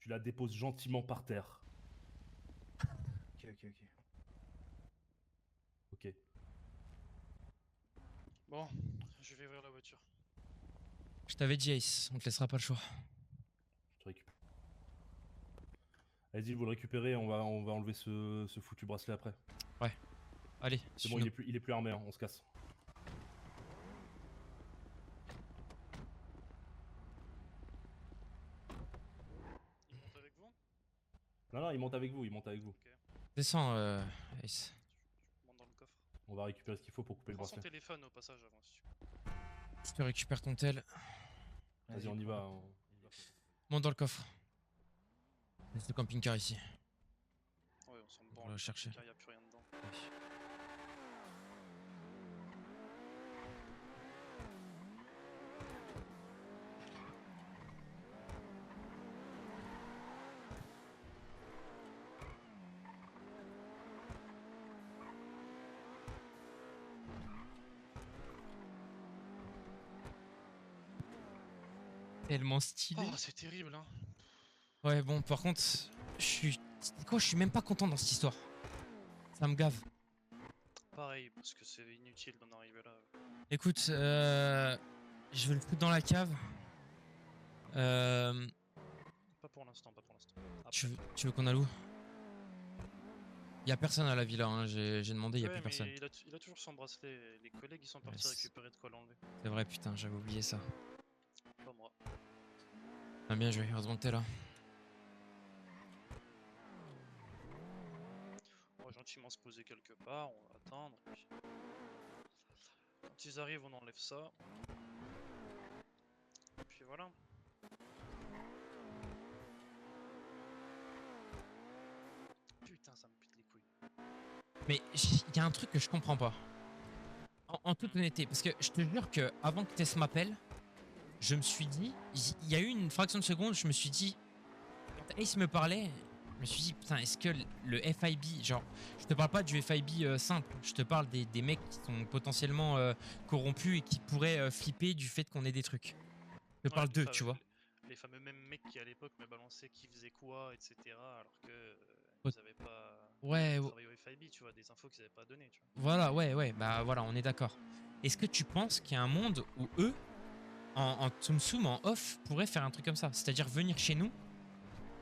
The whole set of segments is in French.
Tu la déposes gentiment par terre. Ok. Ok. Bon, je vais ouvrir la voiture. Je t'avais dit, Ace, on te laissera pas le choix. Je te récupère. Allez-y, vous le récupérez, on va enlever ce foutu bracelet après. Allez, C'est bon, suis-nous. il est plus armé, hein, on se casse. Il monte avec vous? Non, il monte avec vous, il monte avec vous. Ok, Descends, Ace. je monte dans le coffre. On va récupérer ce qu'il faut pour couper le Prends son bracelet. téléphone au passage avant si tu veux. Je te récupère ton tel. Vas-y, on y va. Monte dans le coffre. Laisse le camping-car ici. Ouais, on s'en On va branle. le chercher. Il n'y a plus rien dedans. Tellement stylé. Oh, c'est terrible, hein. Ouais, bon, par contre, je suis. C'est quoi, je suis même pas content dans cette histoire. Ça me gave. Pareil, parce que c'est inutile d'en arriver là. Écoute, je vais le foutre dans la cave. Pas pour l'instant, pas pour l'instant. Tu veux qu'on alloue? Y a personne à la villa, hein. J'ai demandé, y a Ouais, plus mais personne. il a toujours son bracelet. Les collègues ils sont partis Ouais, récupérer de quoi l'enlever. C'est vrai, putain, j'avais oublié ça. Pas moi. Ah, bien joué, heureusement que t'es là. On va gentiment se poser quelque part, on va attendre. Puis... Quand ils arrivent, on enlève ça. Et puis voilà. Putain, ça me pète les couilles. Mais il y a un truc que je comprends pas. En toute honnêteté, parce que je te jure que avant que Tess m'appelle, je me suis dit, il y a eu une fraction de seconde, je me suis dit, quand Ace me parlait, je me suis dit, putain, est-ce que le FIB, genre, je te parle pas du FIB simple, je te parle des mecs qui sont potentiellement corrompus et qui pourraient flipper du fait qu'on ait des trucs. Je te parle d'eux, tu vois. Les fameux mêmes mecs qui à l'époque me balançaient qui faisait quoi, etc. Alors que Ouais. ils avaient pas Ouais, travaillé au FIB, tu vois, des infos qu'ils avaient pas données, tu vois. voilà, ouais, bah voilà, on est d'accord. Est-ce que tu penses qu'il y a un monde où eux, en Tsum Tsum, en off, pourraient faire un truc comme ça? C'est-à-dire venir chez nous,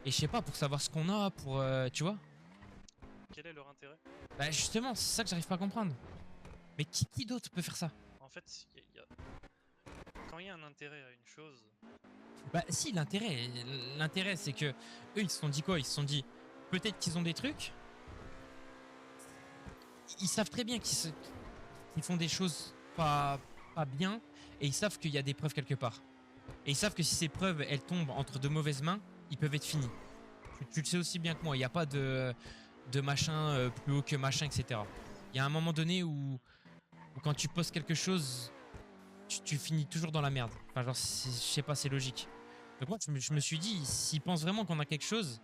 et je sais pas, pour savoir ce qu'on a, pour. Tu vois? Quel est leur intérêt? Bah justement, c'est ça que j'arrive pas à comprendre. Mais qui d'autre peut faire ça? En fait, quand il y a un intérêt à une chose, Bah si, l'intérêt c'est que eux ils se sont dit quoi? Ils se sont dit peut-être qu'ils ont des trucs. Ils savent très bien qu'ils font des choses pas bien et ils savent qu'il y a des preuves quelque part. Et ils savent que si ces preuves elles tombent entre de mauvaises mains, ils peuvent être finis. Tu le sais aussi bien que moi, il n'y a pas de machin plus haut que machin, etc. Il y a un moment donné où quand tu poses quelque chose, tu finis toujours dans la merde. Enfin, genre, je sais pas, c'est logique. Donc moi, je me suis dit, s'ils pensent vraiment qu'on a quelque chose,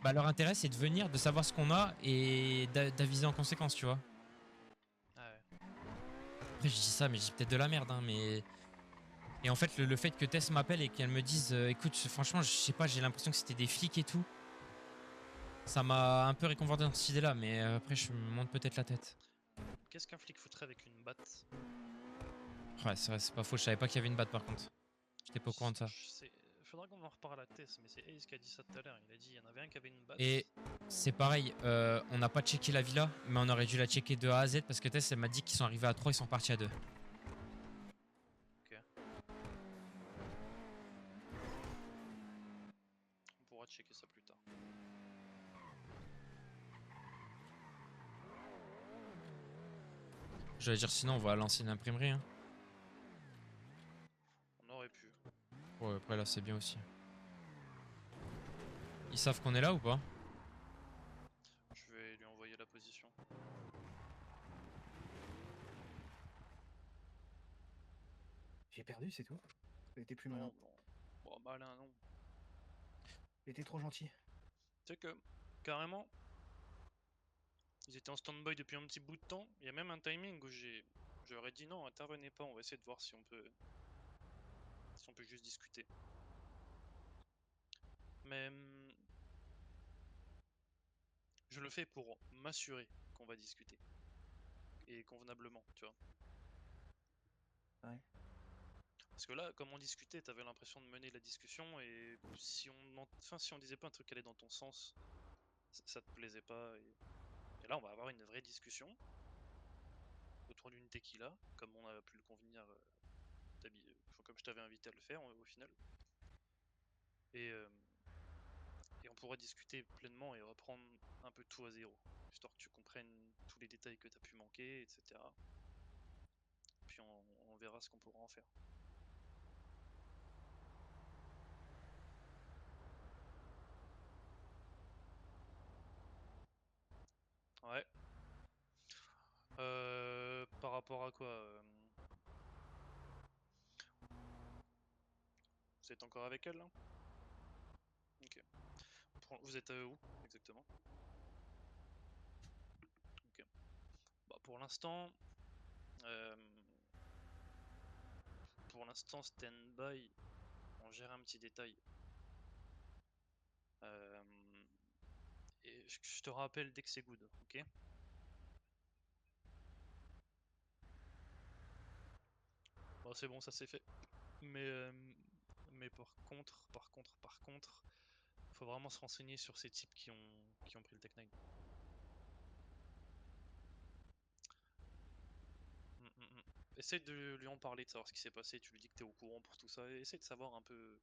bah leur intérêt, c'est de venir, de savoir ce qu'on a et d'aviser en conséquence, tu vois. ah ouais. Après, je dis ça, mais je dis peut-être de la merde, hein, mais... Et en fait, le fait que Tess m'appelle et qu'elle me dise, écoute, franchement, je sais pas, j'ai l'impression que c'était des flics et tout, ça m'a un peu réconforté dans cette idée-là, mais après, je me monte peut-être la tête. Qu'est-ce qu'un flic foutrait avec une batte? Ouais, c'est vrai, c'est pas faux, je savais pas qu'il y avait une batte par contre. J'étais pas au courant de ça. Faudra qu'on en reparle à Tess, mais c'est Ace qui a dit ça tout à l'heure. Il a dit il y en avait un qui avait une batte. Et c'est pareil, on n'a pas checké la villa, mais on aurait dû la checker de A à Z parce que Tess, elle m'a dit qu'ils sont arrivés à 3, ils sont partis à 2. Ok. On pourra checker ça plus tard. J'allais dire sinon, on va lancer une imprimerie. Hein. On aurait pu. Ouais, après là, c'est bien aussi. Ils savent qu'on est là ou pas? Je vais lui envoyer la position. J'ai perdu, c'est tout. Il était plus malin. Non, non. Bon, malin, non. Il était trop gentil. Tu sais que, carrément, ils étaient en stand-by depuis un petit bout de temps. Il y a même un timing où j'aurais dit non, intervenez pas, on va essayer de voir si on peut juste discuter. Mais je le fais pour m'assurer qu'on va discuter. Et convenablement, tu vois. Ouais. Parce que là, comme on discutait, t'avais l'impression de mener la discussion et si si on disait pas un truc qui allait dans ton sens, ça te plaisait pas. Et là, on va avoir une vraie discussion autour d'une tequila, comme on a pu le convenir, comme je t'avais invité à le faire au final. Et, euh, et on pourra discuter pleinement et reprendre un peu tout à zéro, histoire que tu comprennes tous les détails que t'as pu manquer, etc. Puis on verra ce qu'on pourra en faire. Ouais. Par rapport à quoi Vous êtes encore avec elle là? Ok. Vous êtes où exactement? Ok. Bah, pour l'instant, stand-by, on gère un petit détail. Et je te rappelle dès que c'est good, ok? Bon, c'est bon, ça c'est fait. Mais par contre, faut vraiment se renseigner sur ces types qui ont pris le Tech 9. Essaye de lui en parler, de savoir ce qui s'est passé, tu lui dis que t'es au courant pour tout ça, et essaye de savoir un peu,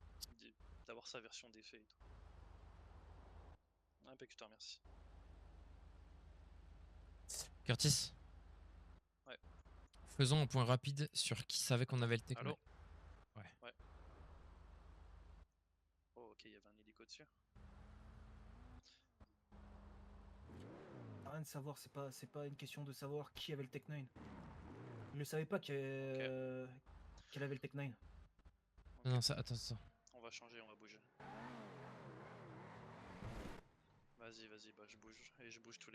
d'avoir sa version des faits et tout. Impec, je te remercie. Curtis, Ouais. faisons un point rapide sur qui savait qu'on avait le Tech 9. Allô? Ouais. Ouais. Oh, ok, il y avait un hélico dessus. Rien de savoir, c'est pas une question de savoir qui avait le Tech 9. Je ne savais pas qu'elle avait le Tech 9. Ok. Non, ça, attends. On va changer, on va bouger. Vas-y, bah je bouge. Et je bouge toutes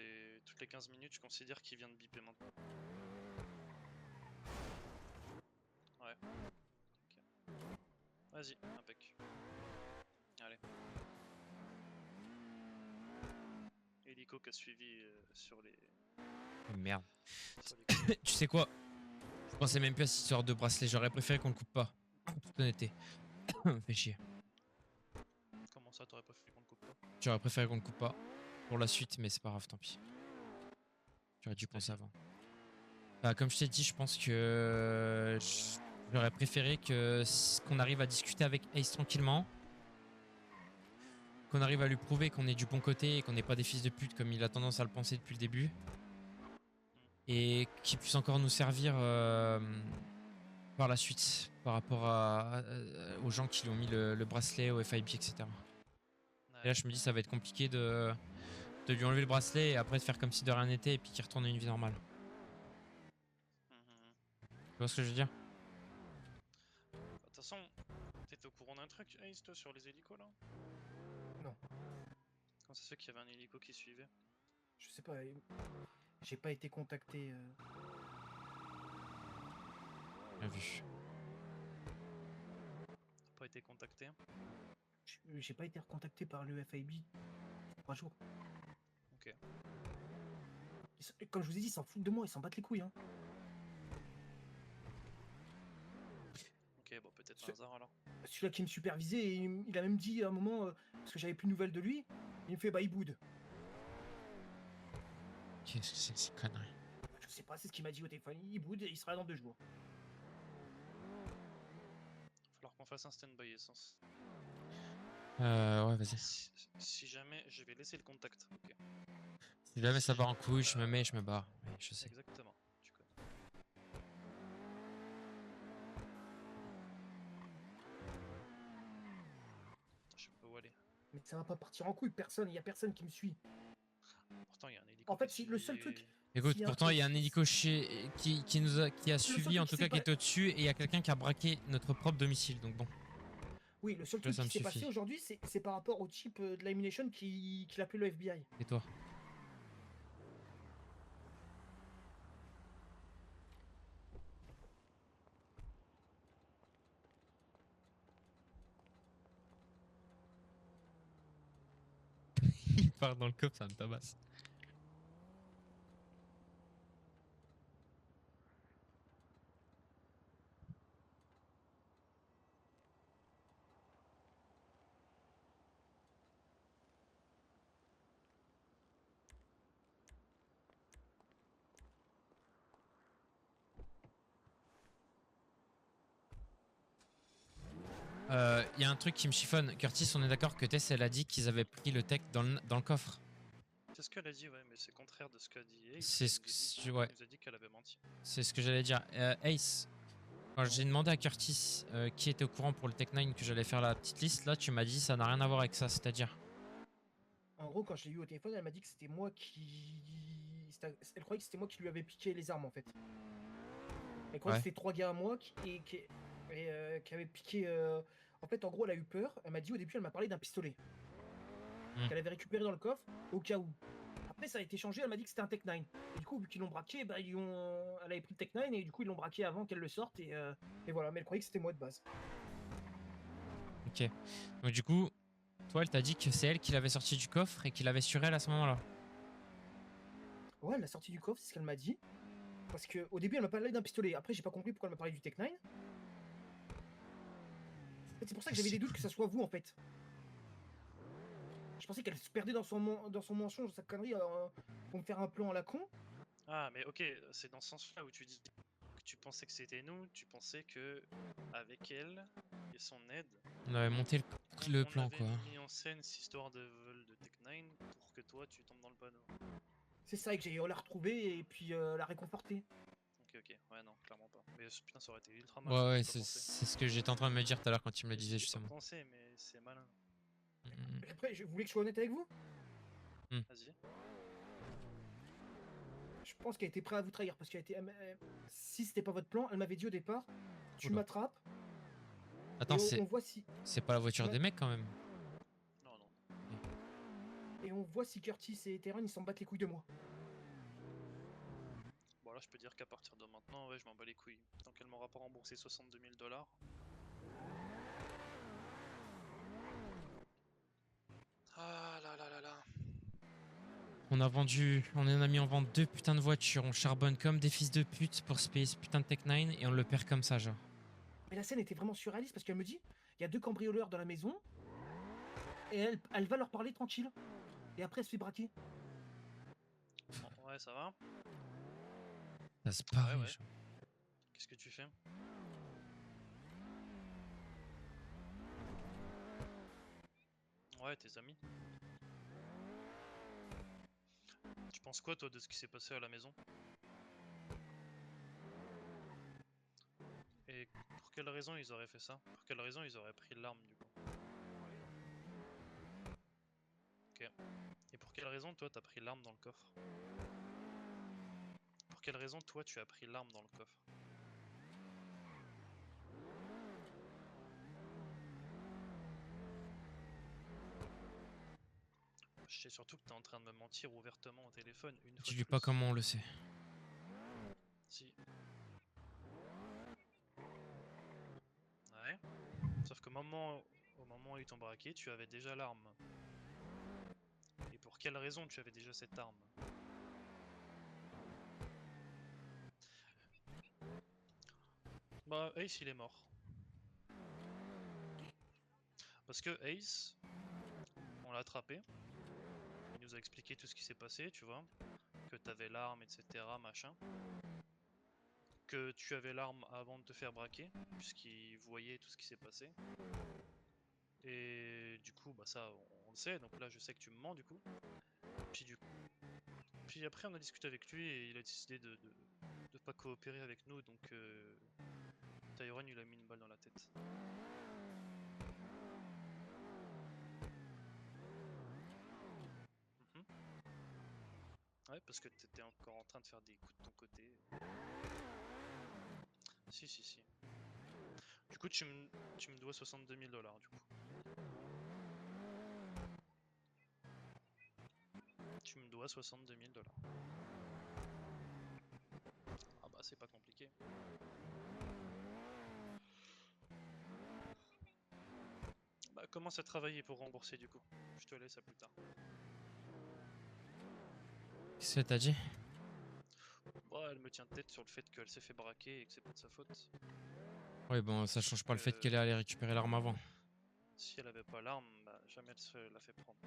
les 15 minutes, je considère qu'il vient de biper maintenant. Ouais. Ok. Vas-y, impec. Allez. Hélico qui a suivi sur les... Oh, merde. sur les... Tu sais quoi? Je pensais même plus à cette histoire de bracelet. J'aurais préféré qu'on le coupe pas. En toute honnêteté. Fait chier. Comment ça, t'aurais préféré qu'on le coupe pas? J'aurais préféré qu'on le coupe pas pour la suite, mais c'est pas grave, tant pis. J'aurais dû penser avant. Bah, comme je t'ai dit, je pense que j'aurais préféré qu'on arrive à discuter avec Ace tranquillement. Qu'on arrive à lui prouver qu'on est du bon côté et qu'on n'est pas des fils de pute comme il a tendance à le penser depuis le début. Et qu'il puisse encore nous servir par la suite par rapport aux gens qui lui ont mis le bracelet au FIB, etc. Ouais. Et là, je me dis, ça va être compliqué de lui enlever le bracelet et après de faire comme si de rien n'était et puis qu'il retourne à une vie normale. Tu vois ce que je veux dire? De toute façon, t'étais au courant d'un truc, Ace, toi, sur les hélicos là? Non. Comment ça se fait qu'il y avait un hélico qui suivait? Je sais pas, j'ai pas été contacté. Bien vu. T'as pas été contacté? J'ai pas été recontacté par le FIB 3 jours. Ok. Comme je vous ai dit, ils s'en foutent de moi, ils s'en battent les couilles. Hein. Ok, bon, peut-être un hasard alors. Celui-là qui me supervisait, il a même dit à un moment, parce que j'avais plus de nouvelles de lui, il me fait bah il boude. Qu'est-ce que c'est que ces conneries? Je sais pas, c'est ce qu'il m'a dit au téléphone, il boude et il sera là dans 2 jours. Va falloir qu'on fasse un stand-by essence. Ouais, vas-y. Si jamais, je vais laisser le contact, ok. Si jamais ça part en couille, je me mets et je me barre. Oui, je sais. Exactement, tu connais. Attends, je sais pas où aller. Mais ça va pas partir en couille, il y a personne qui me suit. Pourtant, il y a un hélico. En fait, qui le seul suit- truc. Écoute, s'il pourtant, il y a un truc- hélico qui a suivi, truc en qui tout s'est cas qui pas- était au-dessus, et il y a quelqu'un qui a braqué notre propre domicile, donc bon. Oui, le seul Là, truc ça qui me s'est passé suffit. aujourd'hui, c'est par rapport au type de l'Ammunition qui l'appelait le FBI. Et toi? Il part dans le coffre, ça me tabasse. y a un truc qui me chiffonne. Curtis, on est d'accord que Tess, elle a dit qu'ils avaient pris le tech dans le coffre. C'est ce qu'elle a dit, ouais, mais c'est contraire de ce qu'a dit Ace. C'est ce que- ouais. Elle nous a dit qu'elle avait menti. C'est ce que j'allais dire. Ace, quand j'ai demandé à Curtis qui était au courant pour le Tech 9 que j'allais faire la petite liste, là, tu m'as dit ça n'a rien à voir avec ça, c'est-à-dire. En gros, quand je l'ai eu au téléphone, elle m'a dit que c'était moi qui. Elle croyait que c'était moi qui lui avais piqué les armes en fait. Elle croyait Ouais. que c'était 3 gars à moi qui avaient piqué. En fait, en gros, elle a eu peur. Elle m'a dit au début, elle m'a parlé d'un pistolet qu'elle avait récupéré dans le coffre au cas où. Après, ça a été changé. Elle m'a dit que c'était un Tech 9. Et du coup, vu qu'ils l'ont braqué, bah, elle avait pris le Tech 9 et du coup, ils l'ont braqué avant qu'elle le sorte. Et voilà, mais elle croyait que c'était moi de base. Ok. Donc du coup, toi, elle t'a dit que c'est elle qui l'avait sorti du coffre et qui l'avait sur elle à ce moment-là. Ouais, elle l'a sorti du coffre, c'est ce qu'elle m'a dit. Parce que au début, elle m'a parlé d'un pistolet. Après, j'ai pas compris pourquoi elle m'a parlé du Tech 9. En fait, c'est pour ça que j'avais des doutes que ça soit vous en fait. Je pensais qu'elle se perdait dans son mensonge, sa connerie, pour me faire un plan à la con. Ah, mais ok, c'est dans ce sens-là où tu dis que tu pensais que c'était nous, tu pensais que avec elle et son aide, On avait monté le plan, on avait quoi. mis en scène cette histoire de vol de Tech 9 pour que toi tu tombes dans le panneau. C'est ça, et que j'ai la retrouver et puis la réconforter. Ok, ouais, non, clairement pas. Mais putain, ça aurait été ultra Ouais, malin. ouais, j'y ai pas c'est pensé. ce que j'étais en train de me dire tout à l'heure quand tu me le disais, J'y ai pas justement. pensé, mais c'est malin. Mm. Et après, je voulais que je sois honnête avec vous. Vas-y. Je pense qu'elle était prête à vous trahir parce qu'elle était. Si c'était pas votre plan, elle m'avait dit au départ, tu Oula. m'attrapes. Attends, Et on voit si. c'est pas la voiture Ouais. des mecs quand même. Non, non. Et on voit si Curtis et Terran ils s'en battent les couilles de moi. Bon, là, je peux dire qu'à partir de maintenant, ouais, je m'en bats les couilles. Tant qu'elle m'aura pas remboursé 62 000 $. Ah là là là là. On en a mis en vente 2 putains de voitures, on charbonne comme des fils de pute pour se payer ce putain de Tech 9 et on le perd comme ça, genre. Mais la scène était vraiment surréaliste parce qu'elle me dit, il y a 2 cambrioleurs dans la maison. Et elle va leur parler tranquille. Et après, elle se fait braquer. Bon, ouais, ça va. Ça se paraît, ouais. genre. Qu'est-ce que tu fais? Ouais, tes amis. Tu penses quoi, toi, de ce qui s'est passé à la maison? Et pour quelle raison ils auraient fait ça? Pour quelle raison ils auraient pris l'arme, du coup? Ok. Et pour quelle raison, toi, t'as pris l'arme dans le coffre? Pour quelle raison, toi, tu as pris l'arme dans le coffre? Je sais surtout que t'es en train de me mentir ouvertement au téléphone une fois de Dis-lui plus. pas comment on le sait. Si. Ouais. Sauf qu'au moment où ils t'ont braqué, tu avais déjà l'arme. Et pour quelle raison tu avais déjà cette arme? Bah, Ace, il est mort. Parce que Ace, on l'a attrapé. Il nous a expliqué tout ce qui s'est passé, tu vois. Que t'avais l'arme, etc., machin. Que tu avais l'arme avant de te faire braquer, puisqu'il voyait tout ce qui s'est passé. Et du coup, bah ça, on le sait. Donc là, je sais que tu me mens, du coup. Puis après, on a discuté avec lui et il a décidé de pas coopérer avec nous. Donc Tyrone, il a mis une balle dans la tête. Mhm. Ouais, parce que t'étais encore en train de faire des coups de ton côté. Si. Du coup, tu me dois 62 000 $, du coup. Tu me dois 62 000 $. Ah bah, c'est pas compliqué. Bah, commence à travailler pour rembourser, du coup. Je te laisse à plus tard. Qu'est-ce que t'as dit? Bah, elle me tient tête sur le fait qu'elle s'est fait braquer et que c'est pas de sa faute. Ouais, bon, ça change pas le fait Que qu'elle est allée récupérer l'arme avant. si elle avait pas l'arme, bah, jamais elle se la fait prendre.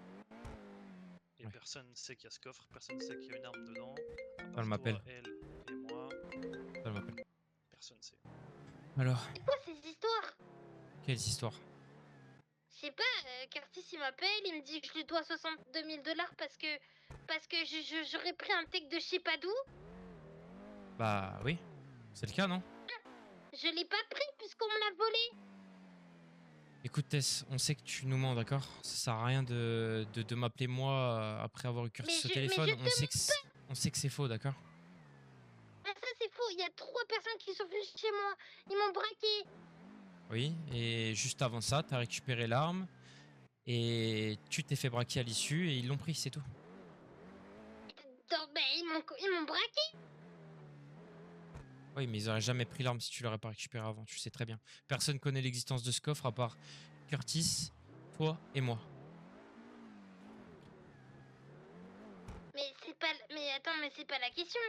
Et Ouais. personne sait qu'il y a ce coffre, personne sait qu'il y a une arme dedans. À Elle part m'appelle. toi, elle et moi, Elle m'appelle. personne sait. Alors, C'est quoi ces histoires? quelles histoires? il m'appelle, il me dit que je lui dois 62 000 $ parce que j'aurais pris un tech de je sais pas d'où. Bah oui, c'est le cas, non? Je l'ai pas pris puisqu'on me l'a volé. Écoute Tess, on sait que tu nous mens, d'accord? Ça sert à rien de m'appeler moi après avoir eu Curtis au téléphone. On sait que c'est faux, d'accord? Ah, ça c'est faux, il y a 3 personnes qui sont venues chez moi. Ils m'ont braqué. Oui, et juste avant ça, t'as récupéré l'arme et tu t'es fait braquer à l'issue et ils l'ont pris, c'est tout. Non, ben, ils m'ont braqué. Oui, mais ils auraient jamais pris l'arme si tu l'aurais pas récupéré avant, tu sais très bien. Personne connaît l'existence de ce coffre à part Curtis, toi et moi. Mais attends, mais c'est pas la question.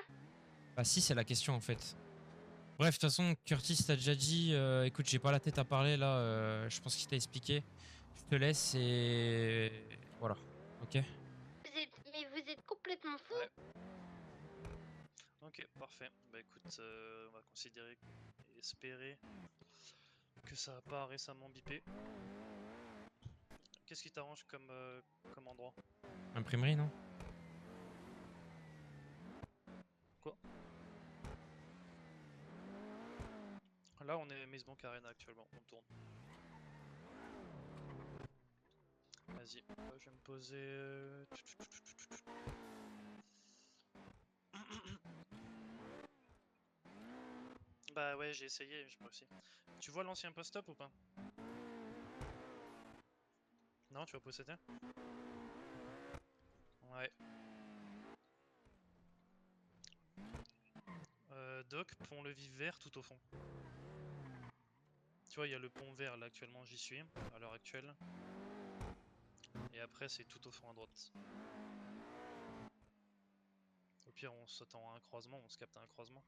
Bah si, c'est la question en fait. Bref, de toute façon, Curtis t'a déjà dit, écoute, j'ai pas la tête à parler là, je pense qu'il t'a expliqué. Je te laisse et voilà, ok? Vous êtes complètement fou. Ouais. Ok, parfait. Bah écoute, on va considérer et espérer que ça a pas récemment bipé. Qu'est-ce qui t'arrange comme endroit? Imprimerie, non? Quoi? Là, on est Maze Bank Arena actuellement, on tourne. Vas-y, je vais me poser. Bah ouais, j'ai essayé, j'ai pas réussi. Tu vois l'ancien post-op ou pas? Non, tu vas posséder? Ouais. Doc, pont-levis vert tout au fond. Tu vois, il y a le pont vert là actuellement, j'y suis, à l'heure actuelle. Et après, c'est tout au fond à droite. Au pire, on s'attend à un croisement, on se capte à un croisement.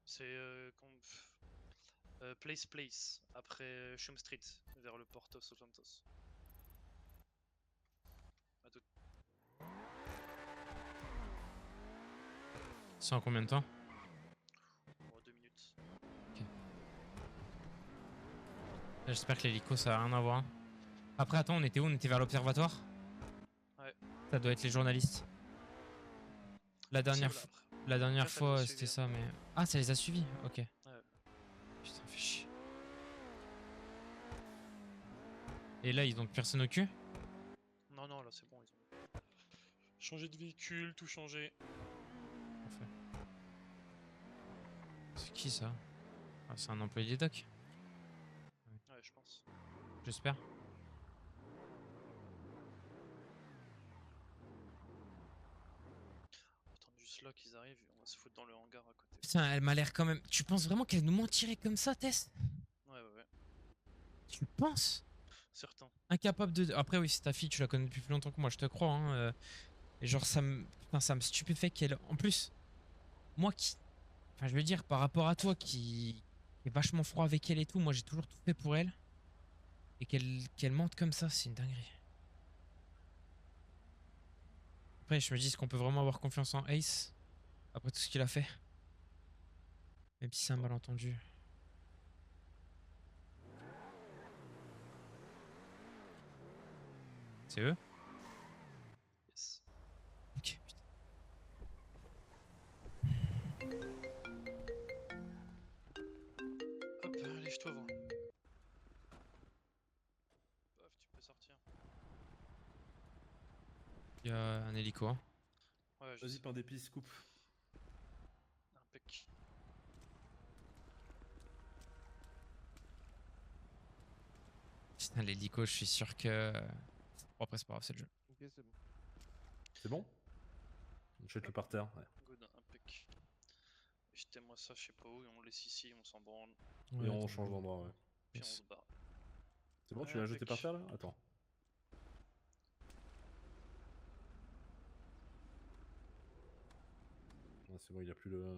C'est Place, après Shum Street, vers le Port of Southampton. À tout. C'est en combien de temps? Oh, 2 minutes. J'espère que l'hélico ça a rien à voir. Après, attends, on était où? On était vers l'observatoire? Ouais. Ça doit être les journalistes. La dernière Après, ça fois, les a c'était suivis, ça, mais. Ah, ça les a suivis? Ok. Ouais. Putain, fais chier. Et là, ils ont personne au cul? Non, non, là c'est bon, ils ont changé de véhicule, tout changé. Parfait. C'est qui ça? Ah, c'est un employé des docks? Ouais, je pense. J'espère. Attends juste là qu'ils arrivent et on va se foutre dans le hangar à côté. Putain, elle m'a l'air quand même. Tu penses vraiment qu'elle nous mentirait comme ça, Tess? Ouais, ouais, ouais. Tu penses? Certain. Incapable de. Après, oui, c'est ta fille, tu la connais depuis plus longtemps que moi, je te crois. Hein, et genre, putain, ça me stupéfait qu'elle. En plus, moi qui. Enfin, je veux dire, par rapport à toi qui est vachement froid avec elle et tout, moi j'ai toujours tout fait pour elle. Et qu'elle mente comme ça, c'est une dinguerie. Après, je me dis, est-ce qu'on peut vraiment avoir confiance en Ace après tout ce qu'il a fait? Même si c'est un malentendu. C'est eux? Yes. Ok, putain. Hop, lève-toi, voir. Paf, tu peux sortir. Il y a un hélico. Hein. Ouais, je Vas-y, sais. pain d'épices, coupe. Impec. Putain, l'hélico, je suis sûr que. Bon, après, c'est pas grave, c'est le jeu. Ok, c'est bon. C'est bon? Jette-le par terre. Ouais. Good, impec. Jetez-moi ça, je sais pas où, et on le laisse ici, on s'en branle. Ouais, Et on attends, change d'endroit, ouais. Puis yes. on se barre. C'est bon, tu l'as jeté par terre là? Attends. Ah, c'est bon, il a plus le.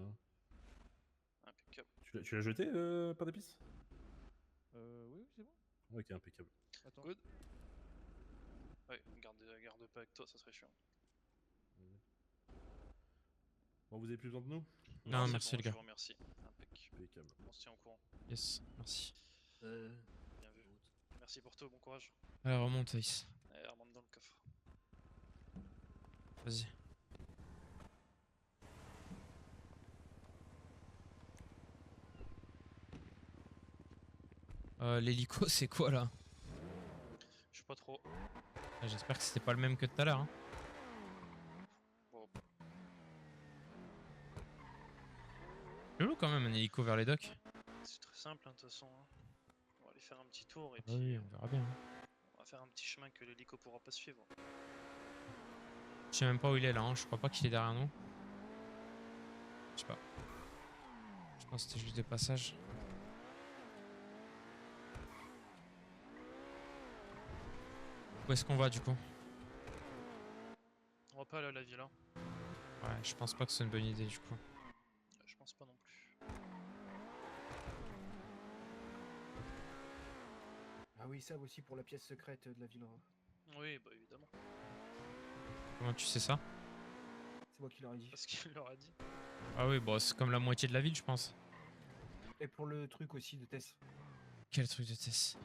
Impeccable. Tu l'as jeté, pain d'épices? Oui, c'est bon. Ok, impeccable. Attends. Good. Ouais, garde pas avec toi, ça serait chiant. Bon, vous avez plus besoin de nous? Non, c'est merci, bon, les je gars. vous remercie. Impec. Impeccable. On se tient au courant. Yes, merci. Bien vu. Merci pour tout, bon courage. Allez, remonte, Ace. Allez, remonte dans le coffre. Vas-y. L'hélico, c'est quoi là? Je sais pas trop. Ah, j'espère que c'était pas le même que tout à l'heure. Hein. Bon, Chelou quand même un hélico vers les docks. c'est très simple, hein, de toute façon. Hein. On va aller faire un petit tour et Ah puis oui, on verra bien. on va faire un petit chemin que l'hélico pourra pas suivre. Je sais même pas où il est là, hein. Je crois pas qu'il est derrière nous. Je sais pas. Je pense que c'était juste des passages. Où est-ce qu'on va du coup? On va pas aller à la villa. Ouais, je pense pas que c'est une bonne idée du coup. Je pense pas non plus. Ah oui, ça aussi pour la pièce secrète de la ville. Hein. Oui, bah évidemment. Comment tu sais ça? C'est moi qui leur ai dit. Parce qu'il leur a dit. Ah oui, bon, c'est comme la moitié de la ville, je pense. Et pour le truc aussi de Tess. Quel truc de Tess.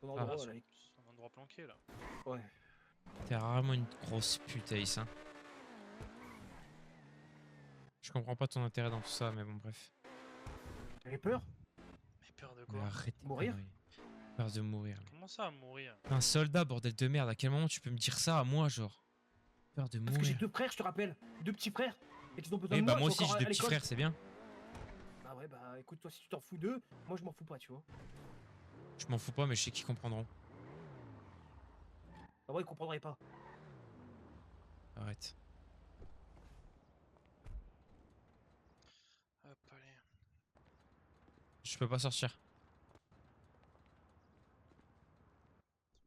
Ton Ah. endroit, c'est là. un endroit planqué là. Ouais. T'es rarement une grosse pute, Ace, hein. Je comprends pas ton intérêt dans tout ça, mais bon, bref. T'avais peur? Mais peur de Mais quoi? arrête tes Mourir conneries. Peur de mourir. Comment ça, mourir? Un soldat, bordel de merde, à quel moment tu peux me dire ça à moi, genre? Peur de Parce que j'ai mourir. 2 frères, je te rappelle. 2 petits frères. Et qu'ils ont besoin Oui, de bah moi. moi ils sont aussi j'ai encore deux à petits l'école. frères, c'est bien. Ah ouais, bah écoute, toi si tu t'en fous d'eux, moi je m'en fous pas, tu vois. Je m'en fous pas, mais je sais qu'ils comprendront. Ah ouais, ils comprendraient pas. Arrête. Hop, allez. Je peux pas sortir.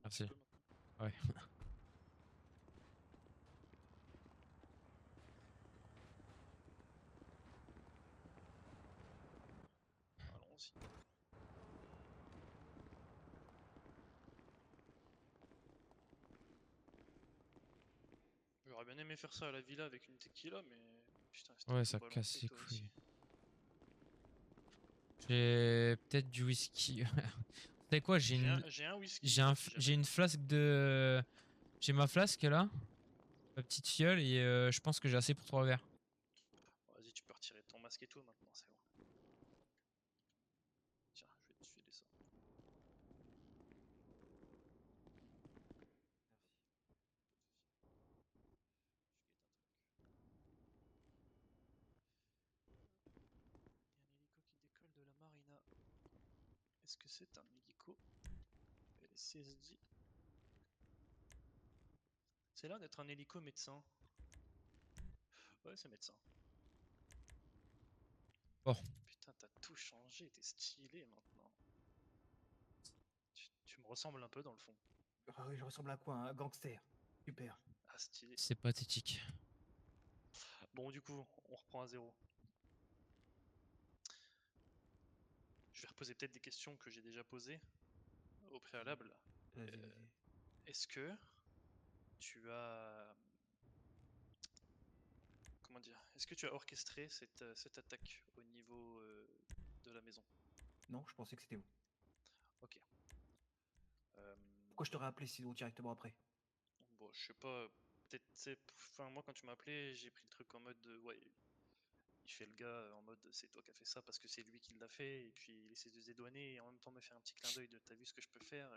Merci. Tu peux maintenant. Ouais. Allons-y. J'aurais bien aimé faire ça à la villa avec une tequila, mais putain, c'était Ouais, tout ça balancé, casse les toi aussi. couilles. J'ai peut-être du whisky. Tu sais quoi, J'ai un whisky. si j'ai jamais. une flasque de. J'ai ma flasque là, ma petite fiole, et je pense que j'ai assez pour 3 verres. Vas-y, tu peux retirer ton masque et tout maintenant, c'est bon. Tiens, je vais te filer ça. Il y a un hélico qui décolle de la marina. Est-ce que c'est un hélico LCSD? C'est l'air d'être un hélico médecin. Ouais, c'est médecin. Bon. Putain, t'as tout changé, t'es stylé maintenant. Tu me ressembles un peu dans le fond. Ah oui, je ressemble à quoi? Un gangster. Super. Ah, stylé. C'est pathétique. Bon, du coup, on reprend à zéro. Je vais reposer peut-être des questions que j'ai déjà posées au préalable. Vas-y, vas-y. Est-ce que tu as... Comment dire? Est-ce que tu as orchestré cette attaque au niveau de la maison? Non, je pensais que c'était vous. Ok. Euh, Pourquoi je t'aurais appelé sinon directement après? bon, je sais pas. Peut-être, enfin, moi, quand tu m'as appelé, j'ai pris le truc en mode ouais, il fait le gars en mode c'est toi qui as fait ça parce que c'est lui qui l'a fait, et puis il essaie de se dédouaner et en même temps me faire un petit clin d'œil de t'as vu ce que je peux faire,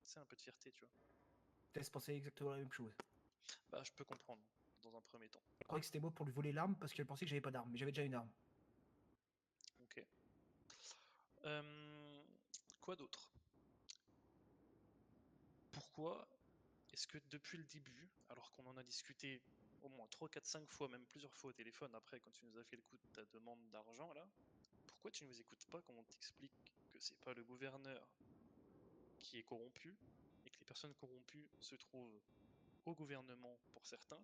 c'est un peu de fierté, tu vois. Tess pensait exactement la même chose. Bah, je peux comprendre dans un premier temps. Elle croyait que c'était moi pour lui voler l'arme parce qu'elle pensait que j'avais pas d'arme, mais j'avais déjà une arme. Ok. Euh, quoi d'autre? Pourquoi est-ce que depuis le début, alors qu'on en a discuté au moins 3, 4, 5 fois, même plusieurs fois au téléphone après quand tu nous as fait le coup de ta demande d'argent là, pourquoi tu nous écoutes pas quand on t'explique que c'est pas le gouverneur qui est corrompu et que les personnes corrompues se trouvent au gouvernement pour certains,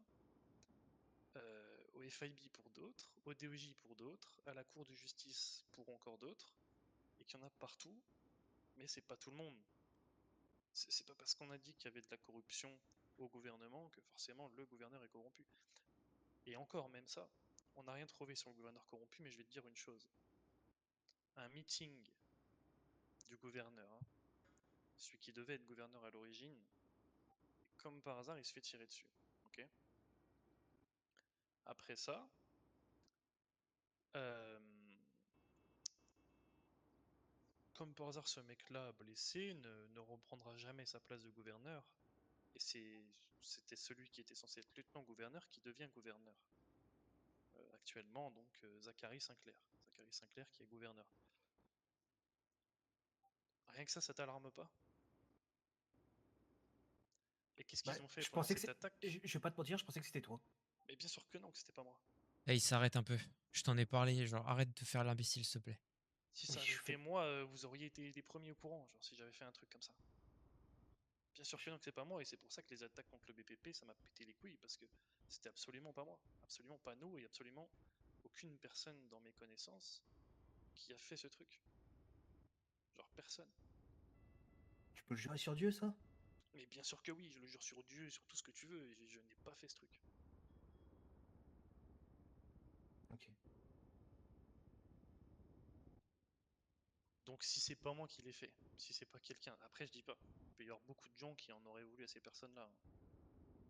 au FIB pour d'autres, au DOJ pour d'autres, à la Cour de justice pour encore d'autres, et qu'il y en a partout, mais c'est pas tout le monde. C'est pas parce qu'on a dit qu'il y avait de la corruption au gouvernement que forcément le gouverneur est corrompu. Et encore même ça, on n'a rien trouvé sur le gouverneur corrompu, mais je vais te dire une chose. Un meeting du gouverneur, hein, celui qui devait être gouverneur à l'origine, comme par hasard, il se fait tirer dessus. Ok. Après ça, euh, comme par hasard, ce mec-là blessé ne reprendra jamais sa place de gouverneur. Et c'était celui qui était censé être lieutenant-gouverneur qui devient gouverneur. Actuellement, donc, Zachary Sinclair. Zachary Sinclair qui est gouverneur. Rien que ça t'alarme pas? Et qu'est-ce Bah, qu'ils ont fait je pendant pensais que cette c'est. attaque? Je vais pas te mentir, je pensais que c'était toi. Mais bien sûr que non, que c'était pas moi. Et il s'arrête un peu. Je t'en ai parlé, genre arrête de faire l'imbécile, s'il te plaît. Si Mais ça avait je été fais. moi, vous auriez été les premiers au courant, genre si j'avais fait un truc comme ça. Bien sûr que non, que c'est pas moi, et c'est pour ça que les attaques contre le BPP, ça m'a pété les couilles, parce que c'était absolument pas moi, absolument pas nous, et absolument aucune personne dans mes connaissances qui a fait ce truc. Genre personne. Tu peux le jurer sur Dieu, ça? Mais bien sûr que oui, je le jure sur Dieu, sur tout ce que tu veux, et je n'ai pas fait ce truc. Ok. Donc si c'est pas moi qui l'ai fait, si c'est pas quelqu'un, après je dis pas, il peut y avoir beaucoup de gens qui en auraient voulu à ces personnes-là, hein.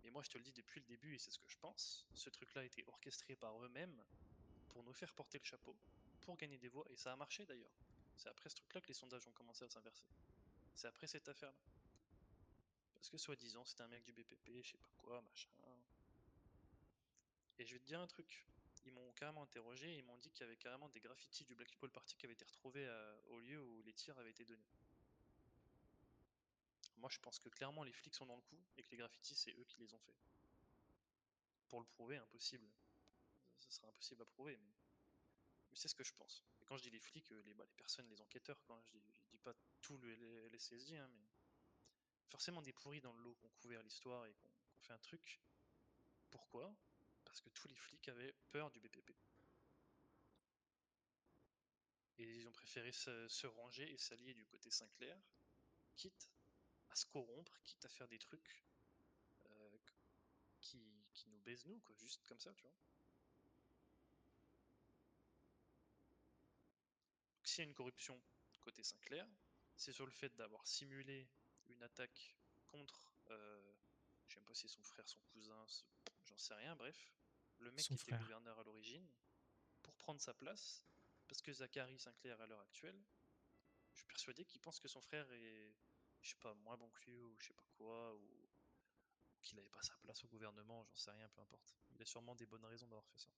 Et moi je te le dis depuis le début, et c'est ce que je pense, ce truc-là a été orchestré par eux-mêmes pour nous faire porter le chapeau, pour gagner des voix, et ça a marché d'ailleurs. C'est après ce truc-là que les sondages ont commencé à s'inverser. C'est après cette affaire-là. Parce que soi-disant c'était un mec du BPP, je sais pas quoi, machin. Et je vais te dire un truc. Ils m'ont carrément interrogé et ils m'ont dit qu'il y avait carrément des graffitis du Black People Party qui avaient été retrouvés au lieu où les tirs avaient été donnés. Moi je pense que clairement les flics sont dans le coup et que les graffitis c'est eux qui les ont faits. Pour le prouver, impossible. Ce serait impossible à prouver, mais c'est ce que je pense. Et quand je dis les flics, les personnes, les enquêteurs, quand je dis pas tout le LSSJ, hein, mais forcément des pourris dans le lot qui ont couvert l'histoire et qui ont fait un truc. Pourquoi? Parce que tous les flics avaient peur du BPP. Et ils ont préféré se ranger et s'allier du côté Sinclair, quitte à se corrompre, quitte à faire des trucs euh, qui nous baisent nous, quoi, juste comme ça, tu vois. S'il y a une corruption côté Sinclair, c'est sur le fait d'avoir simulé une attaque contre, je sais même pas si c'est son frère, son cousin, j'en sais rien, bref, le mec Son qui était frère. gouverneur à l'origine, pour prendre sa place, parce que Zachary Sinclair à l'heure actuelle, je suis persuadé qu'il pense que son frère est, je sais pas, moins bon que lui ou je sais pas quoi, ou qu'il avait pas sa place au gouvernement, j'en sais rien, peu importe. Il a sûrement des bonnes raisons d'avoir fait ça.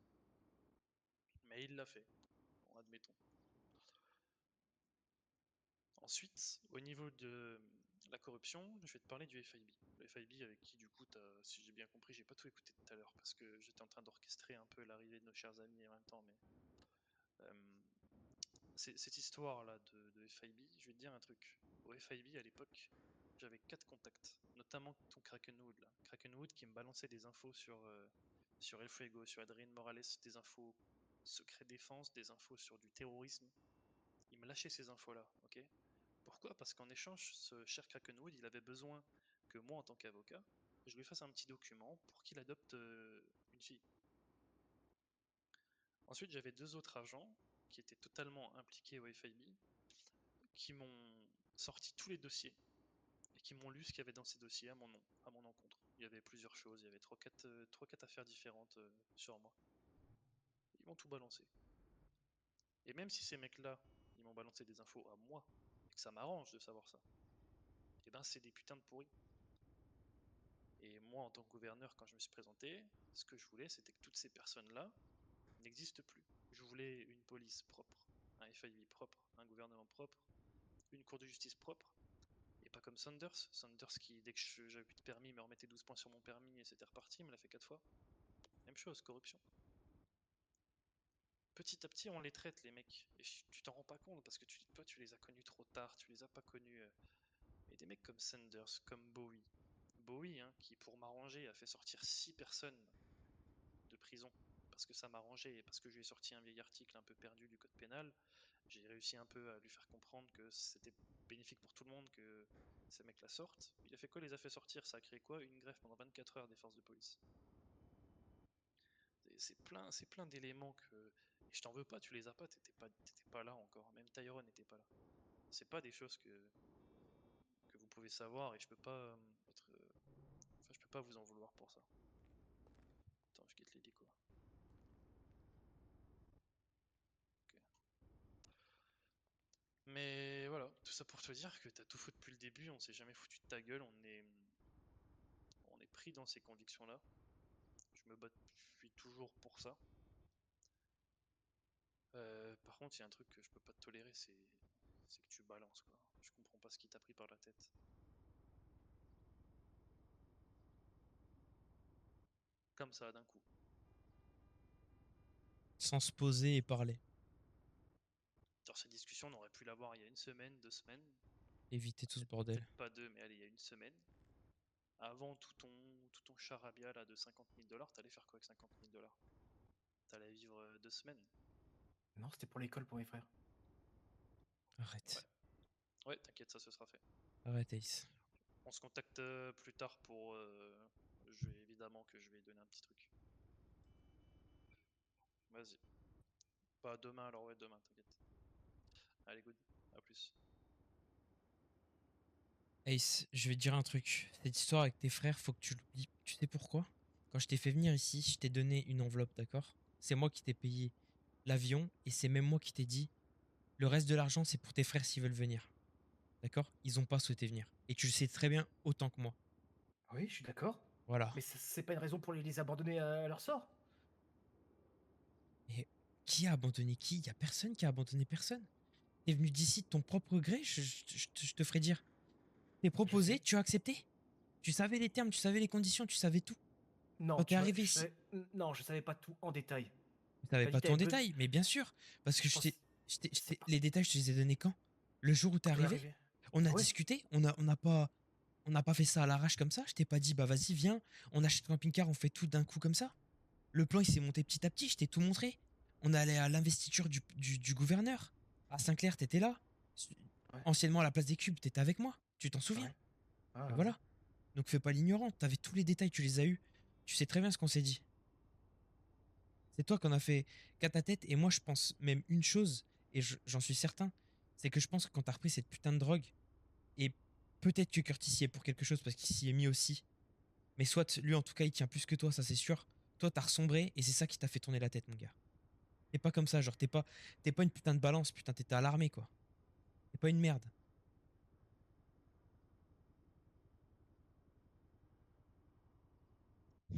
Mais il l'a fait, bon, admettons. Ensuite, au niveau de la corruption, je vais te parler du FIB. Le FIB avec qui, du coup, si j'ai bien compris, j'ai pas tout écouté tout à l'heure parce que j'étais en train d'orchestrer un peu l'arrivée de nos chers amis en même temps. Mais euh, cette histoire-là de FIB, je vais te dire un truc. Au FIB, à l'époque, j'avais 4 contacts, notamment ton Krakenwood, là. Krakenwood qui me balançait des infos sur El Fuego, sur Adrien Morales, des infos secret défense, des infos sur du terrorisme. Il me lâchait ces infos-là, ok? Pourquoi? Parce qu'en échange, ce cher Krakenwood, il avait besoin que moi, en tant qu'avocat, je lui fasse un petit document pour qu'il adopte une fille. Ensuite, j'avais 2 autres agents qui étaient totalement impliqués au FIB, qui m'ont sorti tous les dossiers et qui m'ont lu ce qu'il y avait dans ces dossiers à mon nom, à mon encontre. Il y avait plusieurs choses, il y avait 3-4 affaires différentes sur moi. Ils m'ont tout balancé. Et même si ces mecs-là, ils m'ont balancé des infos à moi, et que ça m'arrange de savoir ça, et ben c'est des putains de pourris. Et moi, en tant que gouverneur, quand je me suis présenté, ce que je voulais, c'était que toutes ces personnes-là n'existent plus. Je voulais une police propre, un FIB propre, un gouvernement propre, une cour de justice propre, et pas comme Sanders. Sanders qui, dès que j'avais plus de permis, me remettait 12 points sur mon permis et c'était reparti, il me l'a fait 4 fois. Même chose, corruption. Petit à petit, on les traite, les mecs. Et tu t'en rends pas compte parce que toi, tu les as connus trop tard, tu les as pas connus. Et des mecs comme Sanders, comme Bowie. Bowie, hein, qui pour m'arranger a fait sortir 6 personnes de prison parce que ça m'arrangeait et parce que je lui ai sorti un vieil article un peu perdu du code pénal, j'ai réussi un peu à lui faire comprendre que c'était bénéfique pour tout le monde que ces mecs la sortent. Il a fait quoi? Il les a fait sortir, ça a créé quoi? Une grève pendant 24 heures des forces de police. c'est plein d'éléments que. Et je t'en veux pas, tu les as pas, t'étais pas là encore. Même Tyrone n'était pas là. C'est pas des choses que vous pouvez savoir et je peux pas être. Enfin, je peux pas vous en vouloir pour ça. Attends, je quitte l'hélico. Ok. Mais voilà, tout ça pour te dire que t'as tout foutu depuis le début, on s'est jamais foutu de ta gueule, on est pris dans ces convictions-là. Je me bats depuis toujours pour ça. Par contre, il y a un truc que je peux pas te tolérer, c'est que tu balances quoi. Je comprends pas ce qui t'a pris par la tête. Comme ça, d'un coup. Sans se poser et parler. Genre, cette discussion, on aurait pu l'avoir il y a une semaine, 2 semaines. Éviter tout ce bordel. Peut-être pas deux, mais allez, il y a une semaine. Avant tout ton charabia là de 50 000 $, t'allais faire quoi avec 50 000 $? T'allais vivre 2 semaines. Non, c'était pour l'école pour mes frères. Arrête. Ouais, t'inquiète, ça se sera fait. Arrête, Ace. On se contacte plus tard pour. Évidemment que je vais donner un petit truc. Vas-y. Pas demain, alors ouais, demain, t'inquiète. Allez, good. À plus. Ace, je vais te dire un truc. Cette histoire avec tes frères, faut que tu l'oublies. Tu sais pourquoi? Quand je t'ai fait venir ici, je t'ai donné une enveloppe, d'accord? C'est moi qui t'ai payé l'avion et c'est même moi qui t'ai dit le reste de l'argent, c'est pour tes frères s'ils veulent venir. D'accord? Ils ont pas souhaité venir. Et tu le sais très bien autant que moi. Oui, je suis d'accord. Voilà. Mais c'est pas une raison pour les abandonner à leur sort. Et qui a abandonné qui? Y a personne qui a abandonné personne. T'es venu d'ici de ton propre gré, je te ferai dire. T'es proposé, sais. tu as accepté. Tu savais les termes, tu savais les conditions, tu savais tout. Non, Quand t'es tu vois, arrivé ici, non, je savais pas tout en détail. tu savais T'as pas dit tout en t'avais peu- détail, mais bien sûr. Parce que Je pense- c'est les détails, je te les ai donnés quand? Le jour où t'es quand t'es arrivé? arrivé. On a Ah ouais. discuté, on n'a pas fait ça à l'arrache comme ça. Je t'ai pas dit, bah vas-y, viens, on achète un camping-car, on fait tout d'un coup comme ça. Le plan, il s'est monté petit à petit, je t'ai tout montré. On est allé à l'investiture du gouverneur. À Saint-Clair, t'étais là. Ouais. Anciennement, à la place des cubes, t'étais avec moi. Tu t'en souviens? Ouais. Ah, Et ouais. voilà. Donc fais pas l'ignorant, t'avais tous les détails, tu les as eus. Tu sais très bien ce qu'on s'est dit. C'est toi qu'on a fait qu'à ta tête, et moi je pense même une chose, et j'en suis certain, c'est que je pense que quand t'as repris cette putain de drogue, et peut-être que Curtis y est pour quelque chose parce qu'il s'y est mis aussi, mais soit lui en tout cas il tient plus que toi, ça c'est sûr. Toi t'as ressombré et c'est ça qui t'a fait tourner la tête, mon gars. T'es pas comme ça, genre t'es pas une putain de balance, putain, t'étais à l'armée quoi. T'es pas une merde.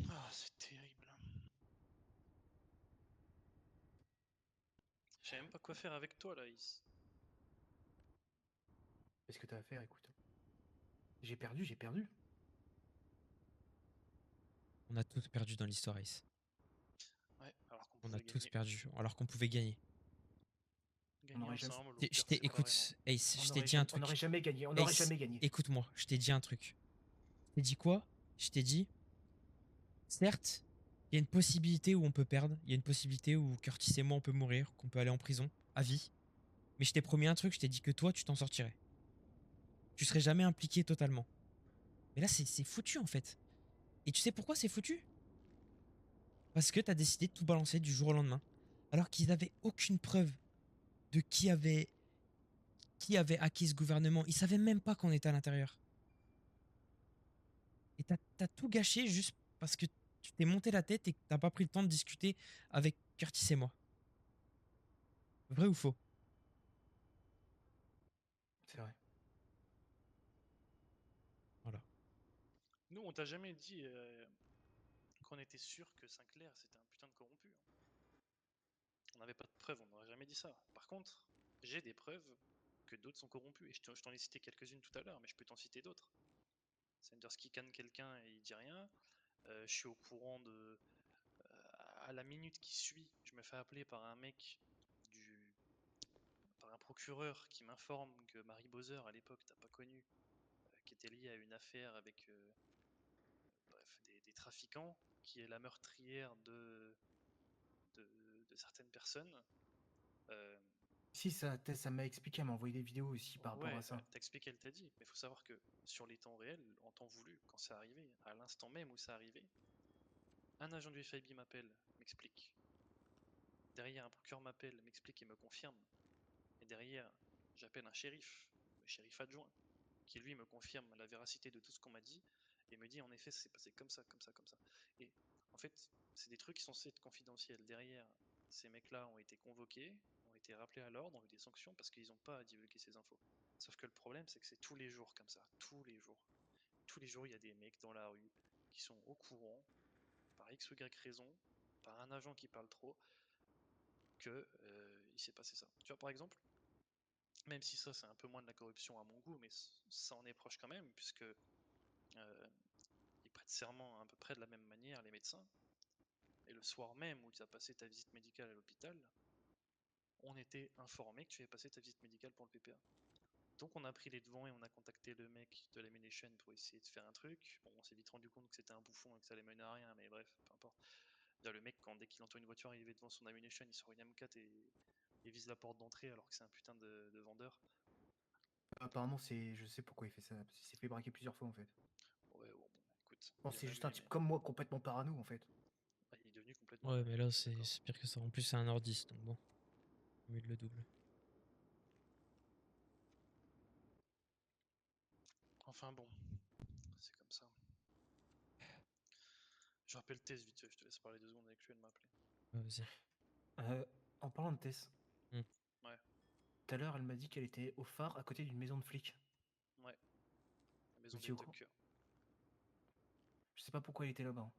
Ah, c'est terrible. Je sais même pas quoi faire avec toi là, Is. Qu'est-ce que t'as à faire, écoute. J'ai perdu, j'ai perdu. On a tous perdu dans l'histoire, Ace. Ouais, alors qu'on On a pouvait tous gagner. perdu, alors qu'on pouvait gagner. Gagner aurait jamais- ensemble ou Je perdre t'ai, séparément. écoute, Ace, On je t'ai n'aurait dit un jamais, on truc. n'aurait jamais gagné. On n'aurait Ace, jamais gagné. écoute-moi, je t'ai dit un truc. Je t'ai dit quoi? Je t'ai dit, certes, il y a une possibilité où on peut perdre, il y a une possibilité où Curtis et moi on peut mourir, qu'on peut aller en prison, à vie. Mais je t'ai promis un truc, je t'ai dit que toi tu t'en sortirais. Tu serais jamais impliqué totalement. Mais là c'est foutu en fait. Et tu sais pourquoi c'est foutu? Parce que t'as décidé de tout balancer du jour au lendemain. Alors qu'ils n'avaient aucune preuve de qui avait hacké ce gouvernement. Ils savaient même pas qu'on était à l'intérieur. Et t'as tout gâché juste parce que tu t'es monté la tête et que t'as pas pris le temps de discuter avec Curtis et moi. Vrai ou faux? C'est vrai. Voilà. Nous, on t'a jamais dit qu'on était sûr que Sinclair c'était un putain de corrompu. Hein. On n'avait pas de preuves, on n'aurait jamais dit ça. Par contre, j'ai des preuves que d'autres sont corrompus. Et je t'en ai cité quelques-unes tout à l'heure, mais je peux t'en citer d'autres. C'est-à-dire qu'il canne quelqu'un et il dit rien. Je suis au courant de. À la minute qui suit, je me fais appeler par un mec par un procureur qui m'informe que Marie Bowser, à l'époque, t'as pas connu, qui était liée à une affaire avec bref, des trafiquants, qui est la meurtrière de certaines personnes. Euh, Si, ça m'a expliqué, elle m'a envoyé des vidéos aussi par rapport à ouais, ça. t'as expliqué, elle t'a dit, mais il faut savoir que sur les temps réels, en temps voulu, quand c'est arrivé, à l'instant même où c'est arrivé, un agent du FIB m'appelle m'explique. Derrière, un procureur m'appelle, m'explique et me confirme. Et derrière, j'appelle un shérif, le shérif adjoint, qui lui me confirme la véracité de tout ce qu'on m'a dit et me dit en effet ça s'est passé comme ça, comme ça, comme ça. Et en fait, c'est des trucs qui sont censés être confidentiels. Derrière, ces mecs-là ont été convoqués, ont été rappelés à l'ordre, ont eu des sanctions parce qu'ils n'ont pas à divulguer ces infos. Sauf que le problème, c'est que c'est tous les jours comme ça, tous les jours. Tous les jours, il y a des mecs dans la rue qui sont au courant, par X ou Y raison, par un agent qui parle trop, que il s'est passé ça. Tu vois, par exemple, même si ça c'est un peu moins de la corruption à mon goût, mais ça en est proche quand même, puisque ils prêtent serment à peu près de la même manière, les médecins. Et le soir même où tu as passé ta visite médicale à l'hôpital, on était informé que tu avais passé ta visite médicale pour le PPA. Donc on a pris les devants et on a contacté le mec de l'Ammunition pour essayer de faire un truc. Bon, on s'est vite rendu compte que c'était un bouffon et que ça allait mener à rien, mais bref, peu importe. Là, le mec, dès qu'il entend une voiture arriver devant son Ammunition, il sort une M4 et vise la porte d'entrée alors que c'est un putain de vendeur. Apparemment, je sais pourquoi il fait ça, parce qu'il s'est fait braquer plusieurs fois en fait. Ouais, bon, écoute. Bon, il y a c'est même juste un les type mecs- comme moi, complètement parano en fait. il est devenu complètement Ouais, dingue, mais là, je suis c'est d'accord. c'est pire que ça. En plus, c'est un nordiste, donc bon. Mieux de le double. Enfin bon, c'est comme ça. Je rappelle Tess vite fait, je te laisse parler 2 secondes avec lui, elle m'a appelé. Ouais, vas-y. En parlant de Tess, Ouais, tout à l'heure, elle m'a dit qu'elle était au phare à côté d'une maison de flics. ouais. La maison Vous des étiez au courant? Tucker. Je sais pas pourquoi elle était là-bas, hein.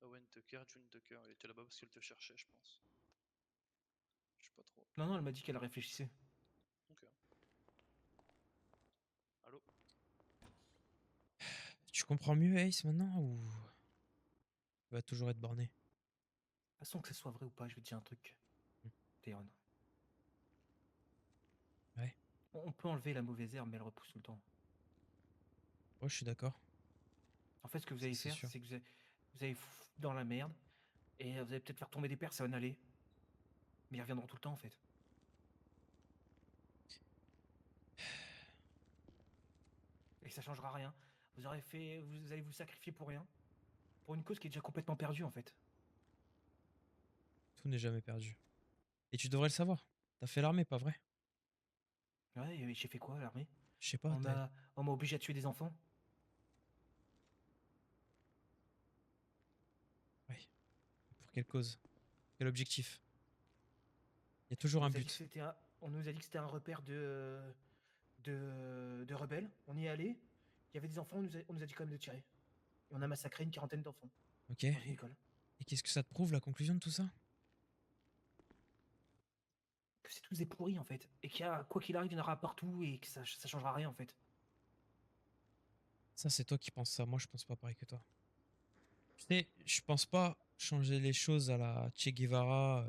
Owen Tucker, June Tucker, elle était là-bas parce qu'elle te cherchait, je pense. Je sais pas trop. Non, non, elle m'a dit qu'elle réfléchissait. Ok. Allô? Tu comprends mieux Ace maintenant ou tu vas toujours être borné? De toute façon, que ce soit vrai ou pas, je vais te dire un truc, Hmm. Théron. Ouais. On peut enlever la mauvaise herbe, mais elle repousse tout le temps. Ouais, je suis d'accord. En fait, ce que vous Ça, allez c'est faire, sûr. c'est que vous allez foutre dans la merde, et vous allez peut-être faire tomber des personnes, allez. Mais ils reviendront tout le temps, en fait. Et ça changera rien. Vous allez vous sacrifier pour rien. Pour une cause qui est déjà complètement perdue, en fait. Tout n'est jamais perdu. Et tu devrais le savoir. T'as fait l'armée, pas vrai? Ouais, et j'ai fait quoi à l'armée? Je sais pas, On m'a obligé à tuer des enfants. Ouais. Pour quelle cause? Quel objectif? Il y a On toujours un nous a dit que but. on nous a dit que c'était un repère de rebelles. On y est allé. Il y avait des enfants, on nous a dit quand même de tirer. Et on a massacré une quarantaine d'enfants Ok. dans une école. Et qu'est-ce que ça te prouve, la conclusion de tout ça? Que c'est tous des pourris, en fait. Et quoi qu'il arrive, il y en aura partout et que ça changera rien, en fait. Ça, c'est toi qui penses ça. Moi, je pense pas pareil que toi. Tu sais, je pense pas changer les choses à la Che Guevara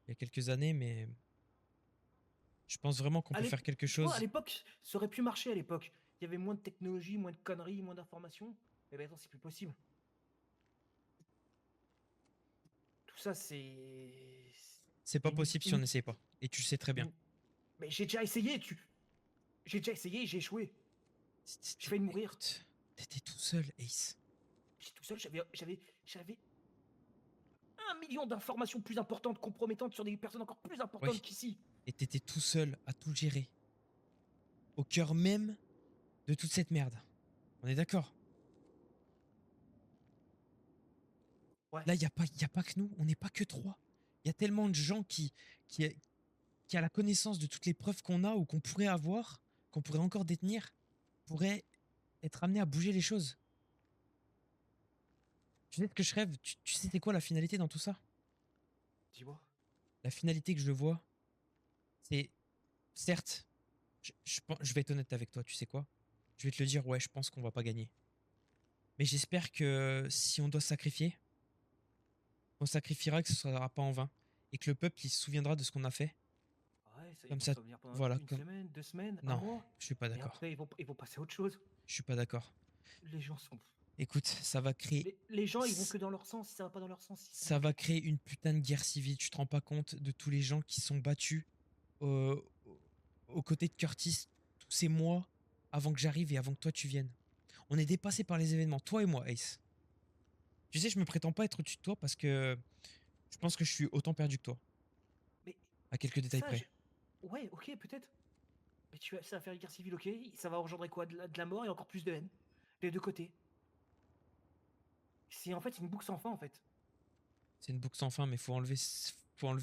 il y a quelques années, mais je pense vraiment qu'on peut faire quelque Tu vois, à chose. l'époque, ça aurait pu marcher à l'époque. Il y avait moins de technologie, moins de conneries, moins d'informations. Mais maintenant, c'est plus possible. Tout ça, C'est pas possible si on n'essaie pas. Et tu le sais très bien. Mais j'ai déjà essayé, J'ai déjà essayé et j'ai échoué. J'ai failli mourir. Écoute, t'étais tout seul, Ace. J'étais tout seul, j'avais 1 million d'informations plus importantes, compromettantes sur des personnes encore plus importantes Oui. qu'ici. Et t'étais tout seul à tout gérer. Au cœur même de toute cette merde. On est d'accord? Ouais. Là, y a pas que nous. On n'est pas que 3. Il y a tellement de gens qui a la connaissance de toutes les preuves qu'on a ou qu'on pourrait avoir, qu'on pourrait encore détenir, pourraient être amenés à bouger les choses. Tu sais ce que je rêve? Tu sais c'est quoi la finalité dans tout ça? Dis-moi. La finalité que je vois, c'est... Certes, je vais être honnête avec toi, tu sais quoi? Je vais te le dire, ouais, je pense qu'on va pas gagner. Mais j'espère que si on doit se sacrifier, on sacrifiera, que ce sera pas en vain. Et que le peuple, il se souviendra de ce qu'on a fait. Ouais, ça, Comme ils vont ça, se revenir pendant voilà. une semaine, 2 semaines, un Non, mois. je suis pas Et d'accord. après, ils vont passer à autre chose. Je suis pas d'accord. Les gens sont... Écoute, ça va créer... Les gens, ils vont que dans leur sens. Si ça va pas dans leur sens, Ça va créer une putain de guerre civile. Tu te rends pas compte de tous les gens qui sont battus aux côtés de Curtis tous ces mois avant que j'arrive et avant que toi tu viennes. On est dépassé par les événements, toi et moi, Ace. Tu sais, je me prétends pas être au-dessus de toi parce que je pense que je suis autant perdu que toi. Mais À quelques détails ça, près. ouais, ok, peut-être. Mais ça va faire une guerre civile, ok. Ça va engendrer quoi? De la mort et encore plus de haine. Des deux côtés. C'est en fait une boucle sans fin, en fait. C'est une boucle sans fin, mais faut enlever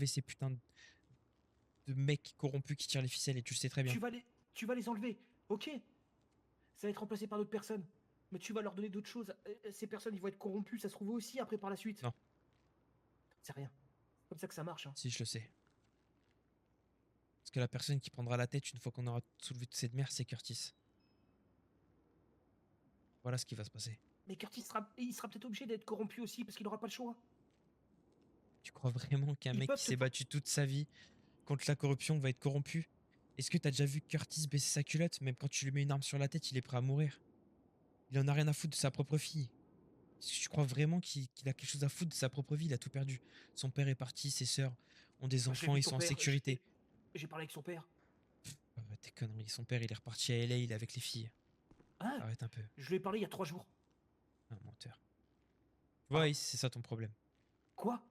ces putains de mecs corrompus qui tirent les ficelles et tu le sais très bien. Tu vas les enlever, ok. Ça va être remplacé par d'autres personnes. Mais tu vas leur donner d'autres choses. Ces personnes, ils vont être corrompus, ça se trouve aussi après par la suite. Non. C'est rien. C'est comme ça que ça marche. Hein. Si, je le sais. Parce que la personne qui prendra la tête une fois qu'on aura soulevé toute cette merde, c'est Curtis. Voilà ce qui va se passer. Mais Curtis il sera peut-être obligé d'être corrompu aussi parce qu'il n'aura pas le choix. Tu crois vraiment qu'un Ils mec peuvent qui te s'est pro- battu toute sa vie contre la corruption va être corrompu? Est-ce que t'as déjà vu Curtis baisser sa culotte? Même quand tu lui mets une arme sur la tête, il est prêt à mourir. Il en a rien à foutre de sa propre fille. Est-ce que tu crois vraiment qu'il a quelque chose à foutre de sa propre vie? Il a tout perdu. Son père est parti, ses sœurs ont des Moi, j'ai enfants, vu ils ton sont en père, sécurité. J'ai parlé avec son père. Ah bah, tes conneries. Son père, il est reparti à LA, il est avec les filles. Hein? Arrête un peu. Je lui ai parlé il y a 3 jours. Un menteur. Tu vois, Ace, c'est ça ton problème. Quoi?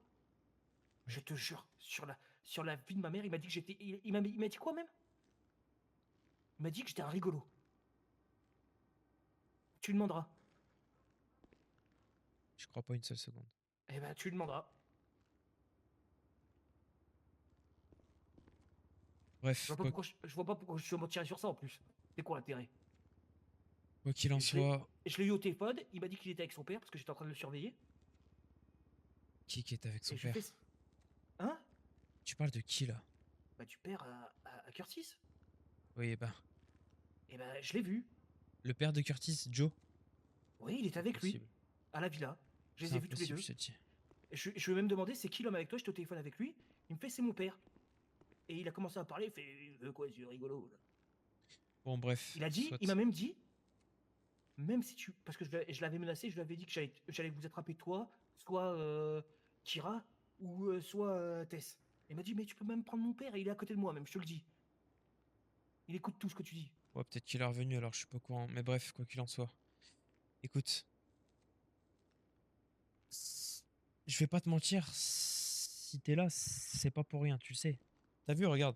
Je te jure, sur la vie de ma mère, il m'a dit que j'étais. Il m'a dit quoi même? Il m'a dit que j'étais un rigolo. Tu lui demanderas. Je crois pas une seule seconde. Eh ben, tu lui demanderas. Bref, Je vois pas pourquoi je suis mentir sur ça en plus. C'est quoi l'intérêt? quoi qu'il en soit, Je l'ai eu au téléphone, il m'a dit qu'il était avec son père parce que j'étais en train de le surveiller. qui est avec son Et je lui père? fais. Hein? Tu parles de qui là? Bah, du père à Curtis. Oui, ben, Et ben, je l'ai vu. le père de Curtis, Joe. Oui, il était avec lui, Impossible. à la villa. Je les C'est ai vus tous les impossible, deux. je te dis. Je lui ai même demandé c'est qui l'homme avec toi, j'étais au téléphone avec lui. Il me fait c'est mon père. Et il a commencé à parler, il fait quoi, c'est rigolo. Bon, bref. Il m'a même dit, même si tu. Parce que je l'avais menacé, je lui avais dit que j'allais vous attraper toi, soit Kira, ou soit Tess. Il m'a dit, mais tu peux même prendre mon père, il est à côté de moi, même, je te le dis. Il écoute tout ce que tu dis. Ouais, peut-être qu'il est revenu alors, je suis pas au courant. Mais bref, quoi qu'il en soit. Écoute. Je vais pas te mentir, si t'es là, c'est pas pour rien, tu le sais. T'as vu, regarde.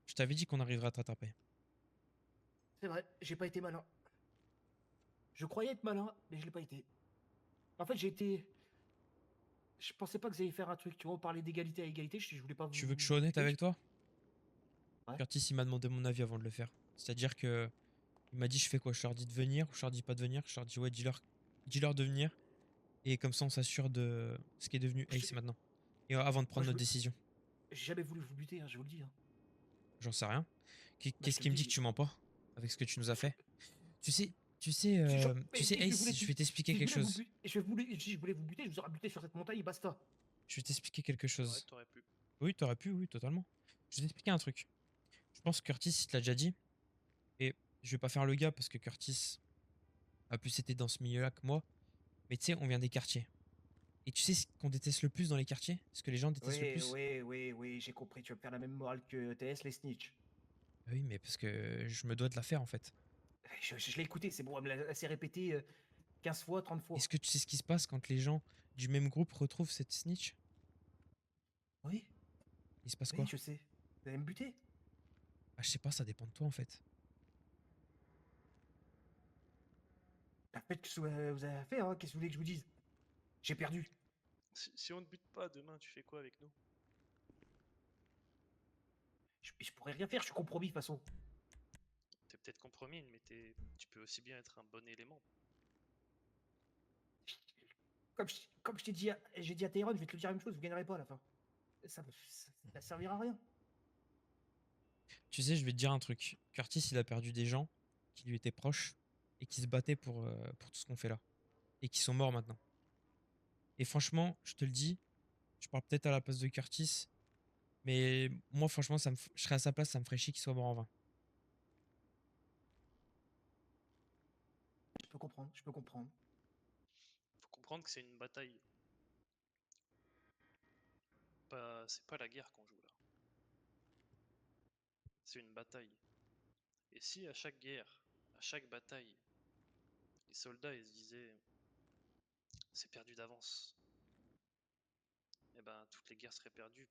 Je t'avais dit qu'on arriverait à t'attraper. C'est vrai, j'ai pas été malin. Je croyais être malin, mais je l'ai pas été. En fait, j'ai été. Je pensais pas que vous alliez faire un truc, tu vois, on parlait d'égalité à égalité, je voulais pas vous. Tu veux que je sois honnête avec toi? Ouais. Curtis, il m'a demandé mon avis avant de le faire. C'est-à-dire que il m'a dit, je fais quoi? Je leur dis de venir ou je leur dis pas de venir? Je leur dis, ouais, dis-leur de venir. Et comme ça, on s'assure de ce qui est devenu Ace maintenant. Et avant de prendre notre décision. J'ai jamais voulu vous buter, hein, je vous le dis. Hein. J'en sais rien. Bah, Qu'est-ce je te qui me le dit dis. que tu mens pas avec ce que tu nous as fait? Tu sais, Genre, tu sais, Ace, je vais t'expliquer quelque chose. Si je voulais vous buter, je vous aurais buté sur cette montagne et basta. Je vais t'expliquer quelque Ouais, chose. t'aurais pu. Oui, t'aurais pu, oui, totalement. Je vais t'expliquer un truc. Je pense que Curtis, il te l'a déjà dit. Et je vais pas faire le gars parce que Curtis a plus été dans ce milieu-là que moi. Mais tu sais, on vient des quartiers. Et tu sais ce qu'on déteste le plus dans les quartiers? Ce que les gens détestent le plus? Oui, j'ai compris. Tu vas me faire la même morale que TS, les snitch. Ah oui, mais parce que je me dois de la faire en fait. Je l'ai écouté, c'est bon, elle me l'a assez répété 15 fois, 30 fois. Est-ce que tu sais ce qui se passe quand les gens du même groupe retrouvent cette snitch? Oui, Il se passe quoi? oui, je sais. Vous allez me buter? Ah, je sais pas, ça dépend de toi en fait. Bah, faites ce que vous avez fait, hein. Qu'est-ce que vous voulez que je vous dise? J'ai perdu. Si on ne bute pas demain, tu fais quoi avec nous? Je pourrais rien faire, je suis compromis de toute façon. T'es peut-être compromis, mais tu peux aussi bien être un bon élément. Comme je t'ai dit, j'ai dit à Tyrone, je vais te le dire la même chose, vous gagnerez pas à la fin. Ça servira à rien. Tu sais, je vais te dire un truc. Curtis, il a perdu des gens qui lui étaient proches et qui se battaient pour tout ce qu'on fait là. Et qui sont morts maintenant. Et franchement, je te le dis, je parle peut-être à la place de Curtis, mais moi, franchement, je serais à sa place, ça me ferait chier qu'il soit mort en vain. Je peux comprendre, je peux comprendre. Faut comprendre que c'est une bataille. C'est pas la guerre qu'on joue là. C'est une bataille. Et si à chaque guerre, à chaque bataille, les soldats ils se disaient c'est perdu d'avance. Et ben, toutes les guerres seraient perdues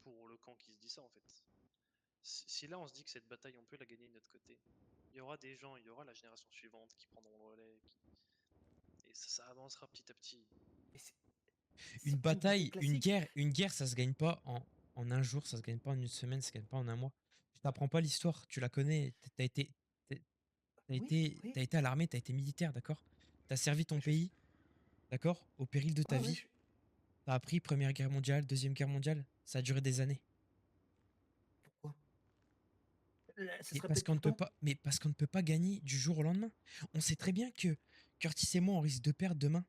pour le camp qui se dit ça, en fait. Si là, on se dit que cette bataille, on peut la gagner de notre côté, il y aura des gens, il y aura la génération suivante qui prendront le relais, et ça avancera petit à petit. Et c'est Une pas bataille, classique. une guerre, ça se gagne pas en un jour, ça se gagne pas en une semaine, ça se gagne pas en un mois. Je t'apprends pas l'histoire, tu la connais, Oui, oui. t'as été à l'armée, t'as été militaire, d'accord? T'as servi ton Je- pays, d'accord? Au péril de ta Ouais, ouais, vie. T'as appris Première Guerre mondiale, Deuxième Guerre mondiale, ça a duré des années. pourquoi? Là, ça Et se parce répète qu'on tout ne le peut temps. pas, mais parce qu'on ne peut pas gagner du jour au lendemain. On sait très bien que Curtis et moi, on risque de perdre demain.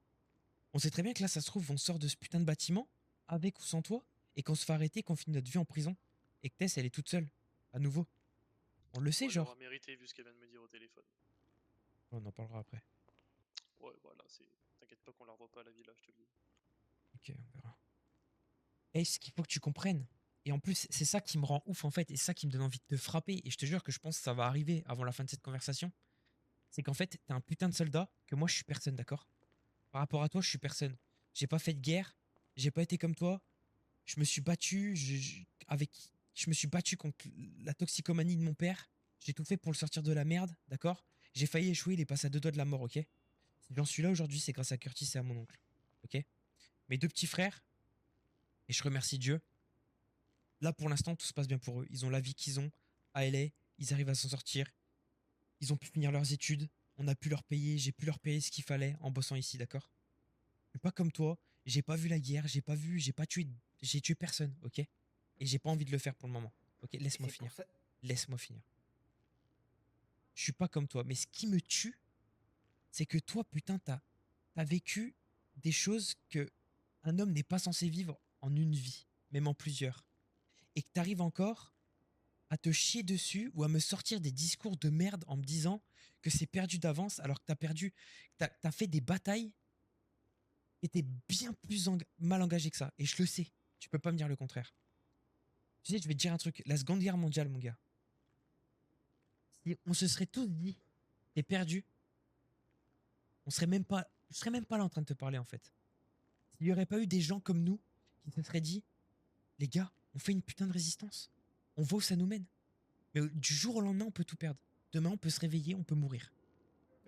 On sait très bien que là, ça se trouve, on sort de ce putain de bâtiment, avec ou sans toi, et qu'on se fait arrêter, qu'on finit notre vie en prison. Et que Tess, elle est toute seule, à nouveau. On le sait, Bon, elle l'aura genre. mérité vu ce qu'elle vient de me dire au téléphone. On en parlera après. Ouais, voilà, t'inquiète pas qu'on la revoit pas à la villa, je te le dis. Ok, on verra. Et ce qu'il faut que tu comprennes. Et en plus, c'est ça qui me rend ouf, en fait, et ça qui me donne envie de te frapper. Et je te jure que je pense que ça va arriver avant la fin de cette conversation. C'est qu'en fait, t'es un putain de soldat, que moi, je suis personne, d'accord? Par rapport à toi, je suis personne. J'ai pas fait de guerre, j'ai pas été comme toi. Je me suis battu, je me suis battu contre la toxicomanie de mon père. J'ai tout fait pour le sortir de la merde, d'accord? J'ai failli échouer, il est passé à 2 doigts de la mort, ok? Si j'en suis là aujourd'hui, c'est grâce à Curtis et à mon oncle, ok? Mes 2 petits frères, et je remercie Dieu. Là, pour l'instant, tout se passe bien pour eux. Ils ont la vie qu'ils ont à LA, ils arrivent à s'en sortir. Ils ont pu finir leurs études, on a pu leur payer, j'ai pu leur payer ce qu'il fallait en bossant ici, d'accord? Je suis pas comme toi, j'ai pas vu la guerre, j'ai pas tué, j'ai tué personne, ok? Et j'ai pas envie de le faire pour le moment. Ok, Et laisse-moi c'est pour finir. ça. Laisse-moi finir. Je suis pas comme toi, mais ce qui me tue, c'est que toi, putain, t'as vécu des choses que un homme n'est pas censé vivre en une vie, même en plusieurs. Et que t'arrives encore à te chier dessus ou à me sortir des discours de merde en me disant que c'est perdu d'avance alors que t'as fait des batailles qui étaient bien plus mal engagées que ça. Et je le sais. Tu peux pas me dire le contraire. Tu sais, je vais te dire un truc. La Seconde Guerre mondiale, mon gars, si on se serait tous dit, t'es perdu, je serais même pas là en train de te parler en fait. S'il y aurait pas eu des gens comme nous qui se seraient dit, les gars, on fait une putain de résistance. On voit où ça nous mène. Mais du jour au lendemain, on peut tout perdre. Demain, on peut se réveiller, on peut mourir.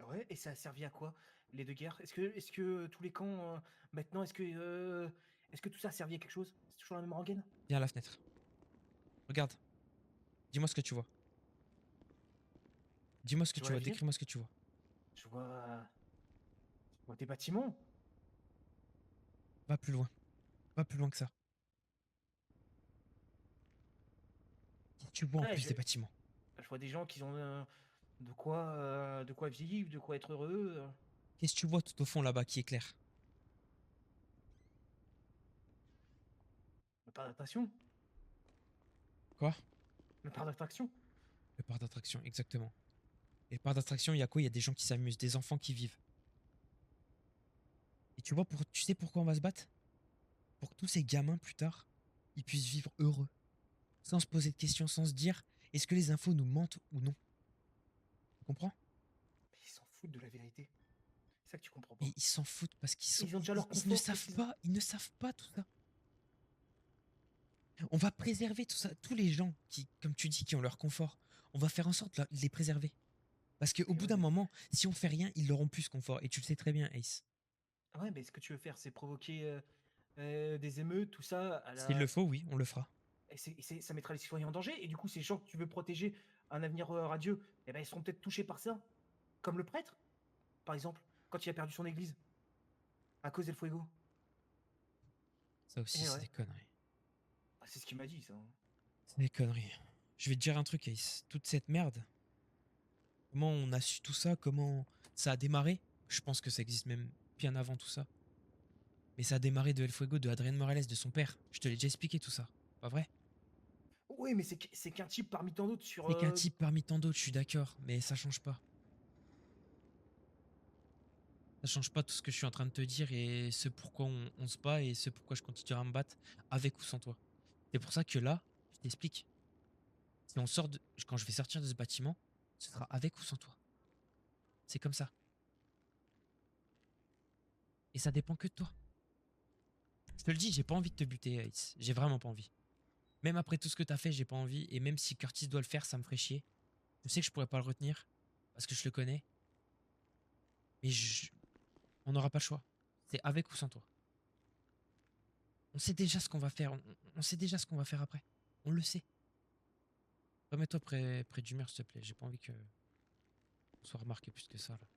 Ouais, et ça a servi à quoi, les 2 guerres? Est-ce que tous les camps, maintenant, est-ce que tout ça a servi à quelque chose? C'est toujours la même rengaine? Viens à la fenêtre. Regarde. Dis-moi ce que tu vois. Dis-moi ce que Je tu vois la vois. ville, Décris-moi ce que tu vois. je vois des bâtiments. Va plus loin. Va plus loin que ça. Qu'est-ce que tu vois en Ouais, plus des bâtiments? je vois des gens qui ont, de quoi vivre, de quoi être heureux, Qu'est-ce que tu vois tout au fond là-bas qui est clair? le parc d'attraction, Quoi? le parc d'attraction. Le parc d'attraction, exactement. Et le parc d'attraction, il y a quoi? Il y a des gens qui s'amusent, des enfants qui vivent. Et tu vois, tu sais pourquoi on va se battre? Pour que tous ces gamins, plus tard, ils puissent vivre heureux. Sans se poser de questions, sans se dire, est-ce que les infos nous mentent ou non? Tu comprends? Mais ils s'en foutent de la vérité. C'est ça que tu comprends pas. Et ils s'en foutent parce Ils ont déjà leur ils ne confort, savent pas, ils ne savent pas tout ça. On va préserver tout ça, tous les gens qui, comme tu dis, qui ont leur confort. On va faire en sorte de les préserver. Parce qu'au Et bout ouais, d'un moment, si on fait rien, ils l'auront plus ce confort. Et tu le sais très bien, Ace. ouais, mais ce que tu veux faire, c'est provoquer des émeutes, tout ça, S'il le faut, oui, on le fera. ça mettra les citoyens en danger. Et du coup, ces gens que tu veux protéger un avenir radieux, eh ben, ils seront peut-être touchés par ça. Comme le prêtre, par exemple, quand il a perdu son église, à cause del fuego. Ça aussi, Eh c'est ouais, des conneries. ah, c'est ce qu'il m'a dit, ça. C'est des conneries. Je vais te dire un truc, Ace. Toute cette merde, comment on a su tout ça, comment ça a démarré, je pense que ça existe même bien avant tout ça. Mais ça a démarré de El Fuego, de Adrien Morales, de son père. Je te l'ai déjà expliqué tout ça. Pas vrai? Oui, mais c'est qu'un type parmi tant d'autres sur. C'est qu'un type parmi tant d'autres, je suis d'accord, mais ça change pas. Ça change pas tout ce que je suis en train de te dire et ce pourquoi on se bat et ce pourquoi je continuerai à me battre avec ou sans toi. C'est pour ça que là, je t'explique. Si on sort quand je vais sortir de ce bâtiment, ce sera avec ou sans toi. C'est comme ça. Et ça dépend que de toi. Je te le dis, j'ai pas envie de te buter, Ace. J'ai vraiment pas envie. Même après tout ce que t'as fait, j'ai pas envie. Et même si Curtis doit le faire, ça me ferait chier. Je sais que je pourrais pas le retenir. Parce que je le connais. Mais on n'aura pas le choix. C'est avec ou sans toi. On sait déjà ce qu'on va faire. On sait déjà ce qu'on va faire après. On le sait. Remets-toi près du mur, s'il te plaît. J'ai pas envie que on soit remarqué plus que ça, là.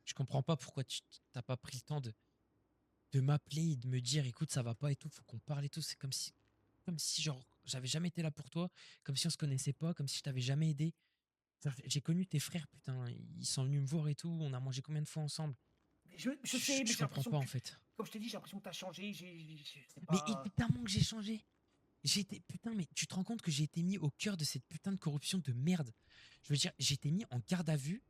Je comprends pas pourquoi tu t'as pas pris le temps de m'appeler et de me dire écoute, ça va pas et tout, faut qu'on parle et tout. C'est comme si genre j'avais jamais été là pour toi, comme si on se connaissait pas, comme si je t'avais jamais aidé. Genre, j'ai connu tes frères, putain, ils sont venus me voir et tout, on a mangé combien de fois ensemble. Mais je sais, mais Je j'ai comprends l'impression pas en que fait. comme je t'ai dit, j'ai l'impression que t'as changé, c'est Mais pas... évidemment que j'ai changé. J'ai été putain, mais tu te rends compte que j'ai été mis au cœur de cette putain de corruption de merde. Je veux dire, j'ai été mis en garde à vue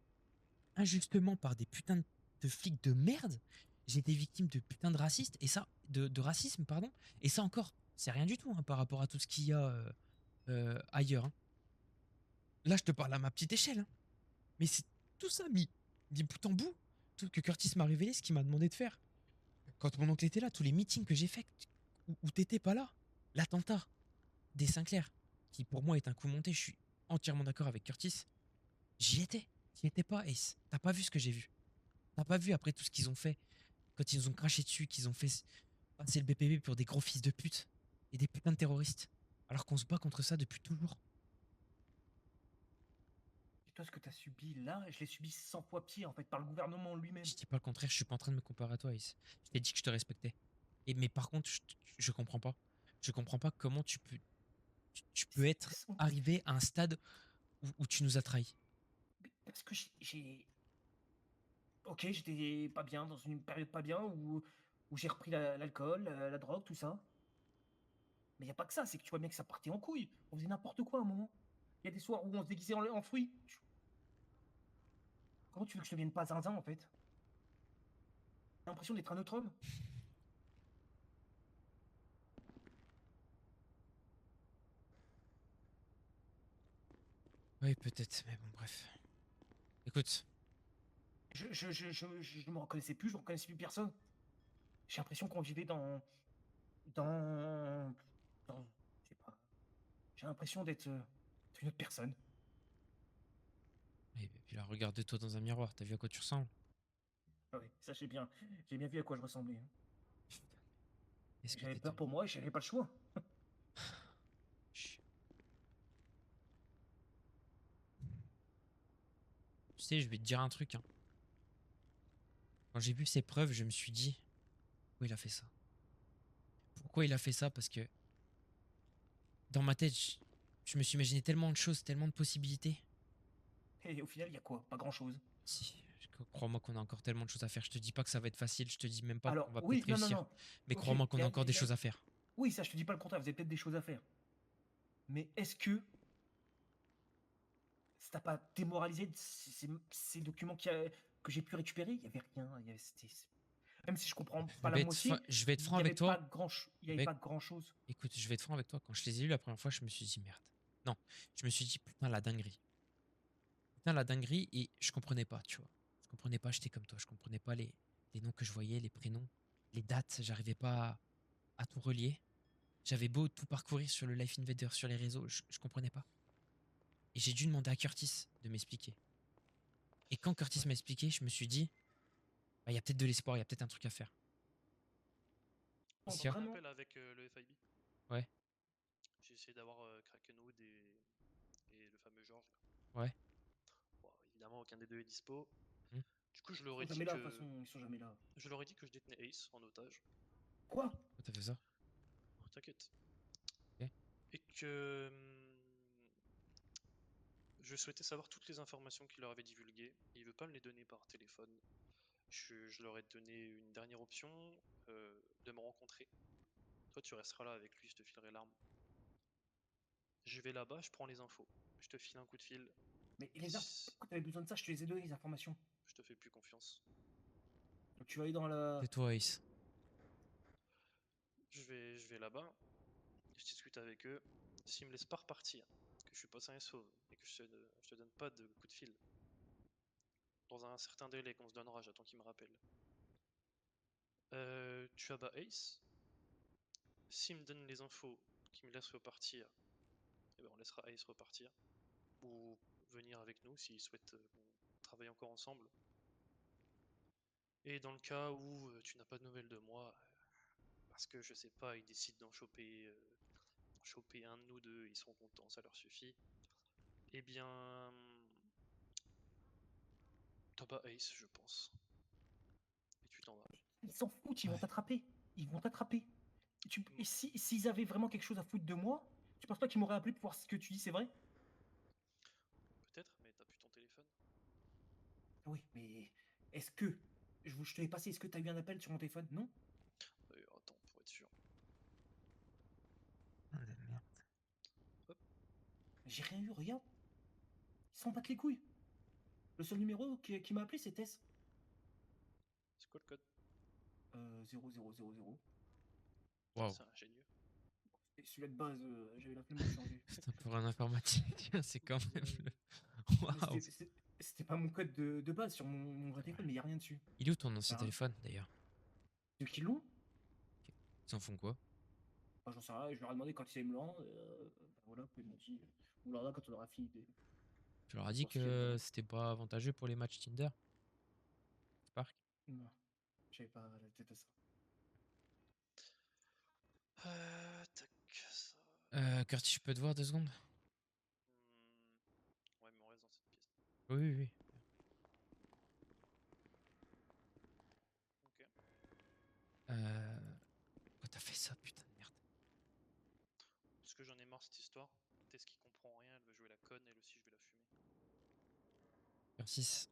injustement par des putains de flics de merde. J'ai été victime de putains de racistes et ça, de racisme, pardon. Et ça encore, c'est rien du tout hein, par rapport à tout ce qu'il y a ailleurs. Hein. Là, je te parle à ma petite échelle. Hein. Mais c'est tout ça mis bout en bout. Tout que Curtis m'a révélé, ce qu'il m'a demandé de faire. Quand mon oncle était là, tous les meetings que j'ai fait où t'étais pas là, l'attentat des Sinclair, qui pour moi est un coup monté, je suis entièrement d'accord avec Curtis. J'y étais. T'y étais pas, Ace. T'as pas vu ce que j'ai vu. T'as pas vu après tout ce qu'ils ont fait, quand ils nous ont craché dessus, qu'ils ont fait passer le BPB pour des gros fils de pute et des putains de terroristes, alors qu'on se bat contre ça depuis toujours. Et toi, ce que t'as subi là, je l'ai subi 100 fois pire, en fait, par le gouvernement lui-même. Je dis pas le contraire, je suis pas en train de me comparer à toi, Ace. Je t'ai dit que je te respectais. Mais par contre, je comprends pas. Je comprends pas comment tu peux être arrivé à un stade où tu nous as trahis. Parce que j'ai... Ok, j'étais pas bien, dans une période pas bien, où j'ai repris l'alcool, la drogue, tout ça. Mais y a pas que ça, c'est que tu vois bien que ça partait en couille. On faisait n'importe quoi à un moment. Il y a des soirs où on se déguisait en fruits. Comment tu veux que je devienne pas zinzin, en fait? J'ai l'impression d'être un autre homme. Oui, peut-être, mais bon, bref. Écoute, Je me reconnaissais plus, je reconnaissais plus personne. J'ai l'impression qu'on vivait dans, je sais pas. J'ai l'impression d'être une autre personne. et puis là, regarde-toi dans un miroir, t'as vu à quoi tu ressembles? Ah oui, ça j'ai bien vu à quoi je ressemblais. Hein. Est-ce que J'avais t'étais... peur pour moi et j'avais pas le choix. Chut. Tu sais, je vais te dire un truc. Hein. Quand j'ai vu ces preuves, je me suis dit, pourquoi il a fait ça? Pourquoi il a fait ça? Parce que dans ma tête, je me suis imaginé tellement de choses, tellement de possibilités. Et au final, il y a quoi? Pas grand-chose. Si, crois-moi qu'on a encore tellement de choses à faire. Je te dis pas que ça va être facile, je te dis même pas Alors, qu'on va oui, peut-être non, non, réussir. non. Mais Ok, crois-moi qu'on a encore des y a- choses à faire. Oui, ça, je te dis pas le contraire, vous avez peut-être des choses à faire. Mais est-ce que ça t'a pas démoralisé de ces documents que j'ai pu récupérer? Il y avait rien. Même si je comprends pas Je la vais être, moitié, je vais être il franc y avec avait pas toi. il y avait pas grand-chose. Écoute, je vais être franc avec toi. Quand je les ai lus la première fois, je me suis dit merde. Non, je me suis dit putain la dinguerie. Putain la dinguerie et je comprenais pas, tu vois. Je comprenais pas, j'étais comme toi. Je comprenais pas les noms que je voyais, les prénoms, les dates. J'arrivais pas à tout relier. J'avais beau tout parcourir sur le Life Invader, sur les réseaux, je comprenais pas. Et j'ai dû demander à Curtis de m'expliquer. Et quand Curtis m'a expliqué, je me suis dit, bah, il y a peut-être de l'espoir, il y a peut-être un truc à faire. Donc, Qu'est-ce qu'il y a? Un vraiment, appel avec le FIB. Ouais, J'ai essayé d'avoir Krakenwood et le fameux Georges. ouais. Bon, évidemment, aucun des deux est dispo. Hmm. Du coup, ils sont jamais là, de toute façon, ils sont jamais là. je leur ai dit que je détenais Ace en otage. Quoi? Pourquoi t'as fait ça? T'inquiète. Ok. Et que je souhaitais savoir toutes les informations qu'il leur avait divulguées. Il veut pas me les donner par téléphone. Je leur ai donné une dernière option de me rencontrer. Toi, tu resteras là avec lui, je te filerai l'arme. Je vais là-bas, je prends les infos. Je te file un coup de fil. Mais pourquoi t'avais besoin de ça? Je te les ai donné, les informations. Je te fais plus confiance. Donc, tu vas aller dans la... Tais-toi, Ace. Je vais là-bas, je discute avec eux. S'ils me laissent pas repartir, que je suis pas sain et sauve, et que je te donne pas de coup de fil, dans un certain délai qu'on se donnera, j'attends qu'il me rappelle. Tu abats Ace. S'il me donne les infos, qu'il me laisse repartir, eh ben on laissera Ace repartir. Ou venir avec nous s'il souhaite qu'on travaille encore ensemble. Et dans le cas où tu n'as pas de nouvelles de moi, parce que je sais pas, ils décident d'en choper un de nous deux, ils seront contents, ça leur suffit. Eh bien, t'abats Ace, je pense. Et tu t'en vas. Ils s'en foutent, ils vont Ouais. t'attraper. Ils vont t'attraper. Et s'ils avaient vraiment quelque chose à foutre de moi, tu penses pas qu'ils m'auraient appelé pour voir ce que tu dis, c'est vrai? Peut-être, mais t'as plus ton téléphone. Oui, mais est-ce que. Je te l'ai passé, est-ce que t'as eu un appel sur mon téléphone? Non? Attends, pour être sûr. Ah, la merde. J'ai rien eu, regarde. Ils s'en battent les couilles. Le seul numéro qui m'a appelé, c'est Tess. C'est quoi le code? 0000. Waouh. C'est ingénieux. Et celui-là de base, j'avais la flemme de le changer. Putain, pour un informaticien, c'est quand même le. Mais Waouh. c'était pas mon code de base sur mon vrai téléphone, mais y a rien dessus. Il est où ton ancien Ah. téléphone d'ailleurs? Ceux qui l'ont? Ils en font quoi? Enfin, j'en sais rien, je leur ai demandé quand ils allaient me le rendre. Voilà, puis ils m'ont dit, on leur donnera quand on aura fini. Tu leur as dit Parce qu'il y a que des- c'était pas avantageux pour les matchs Tinder? Spark? Non, j'avais pas la tête à ça. Tac, ça. Curtis, je peux te voir 2 secondes? Ouais, mais on reste dans cette pièce. Oui, oui, oui. Ok. Pourquoi t'as fait ça, putain de merde? Parce que j'en ai marre cette histoire. Tess qui comprend rien, elle veut jouer la conne, elle aussi je vais la fumer. Curtis,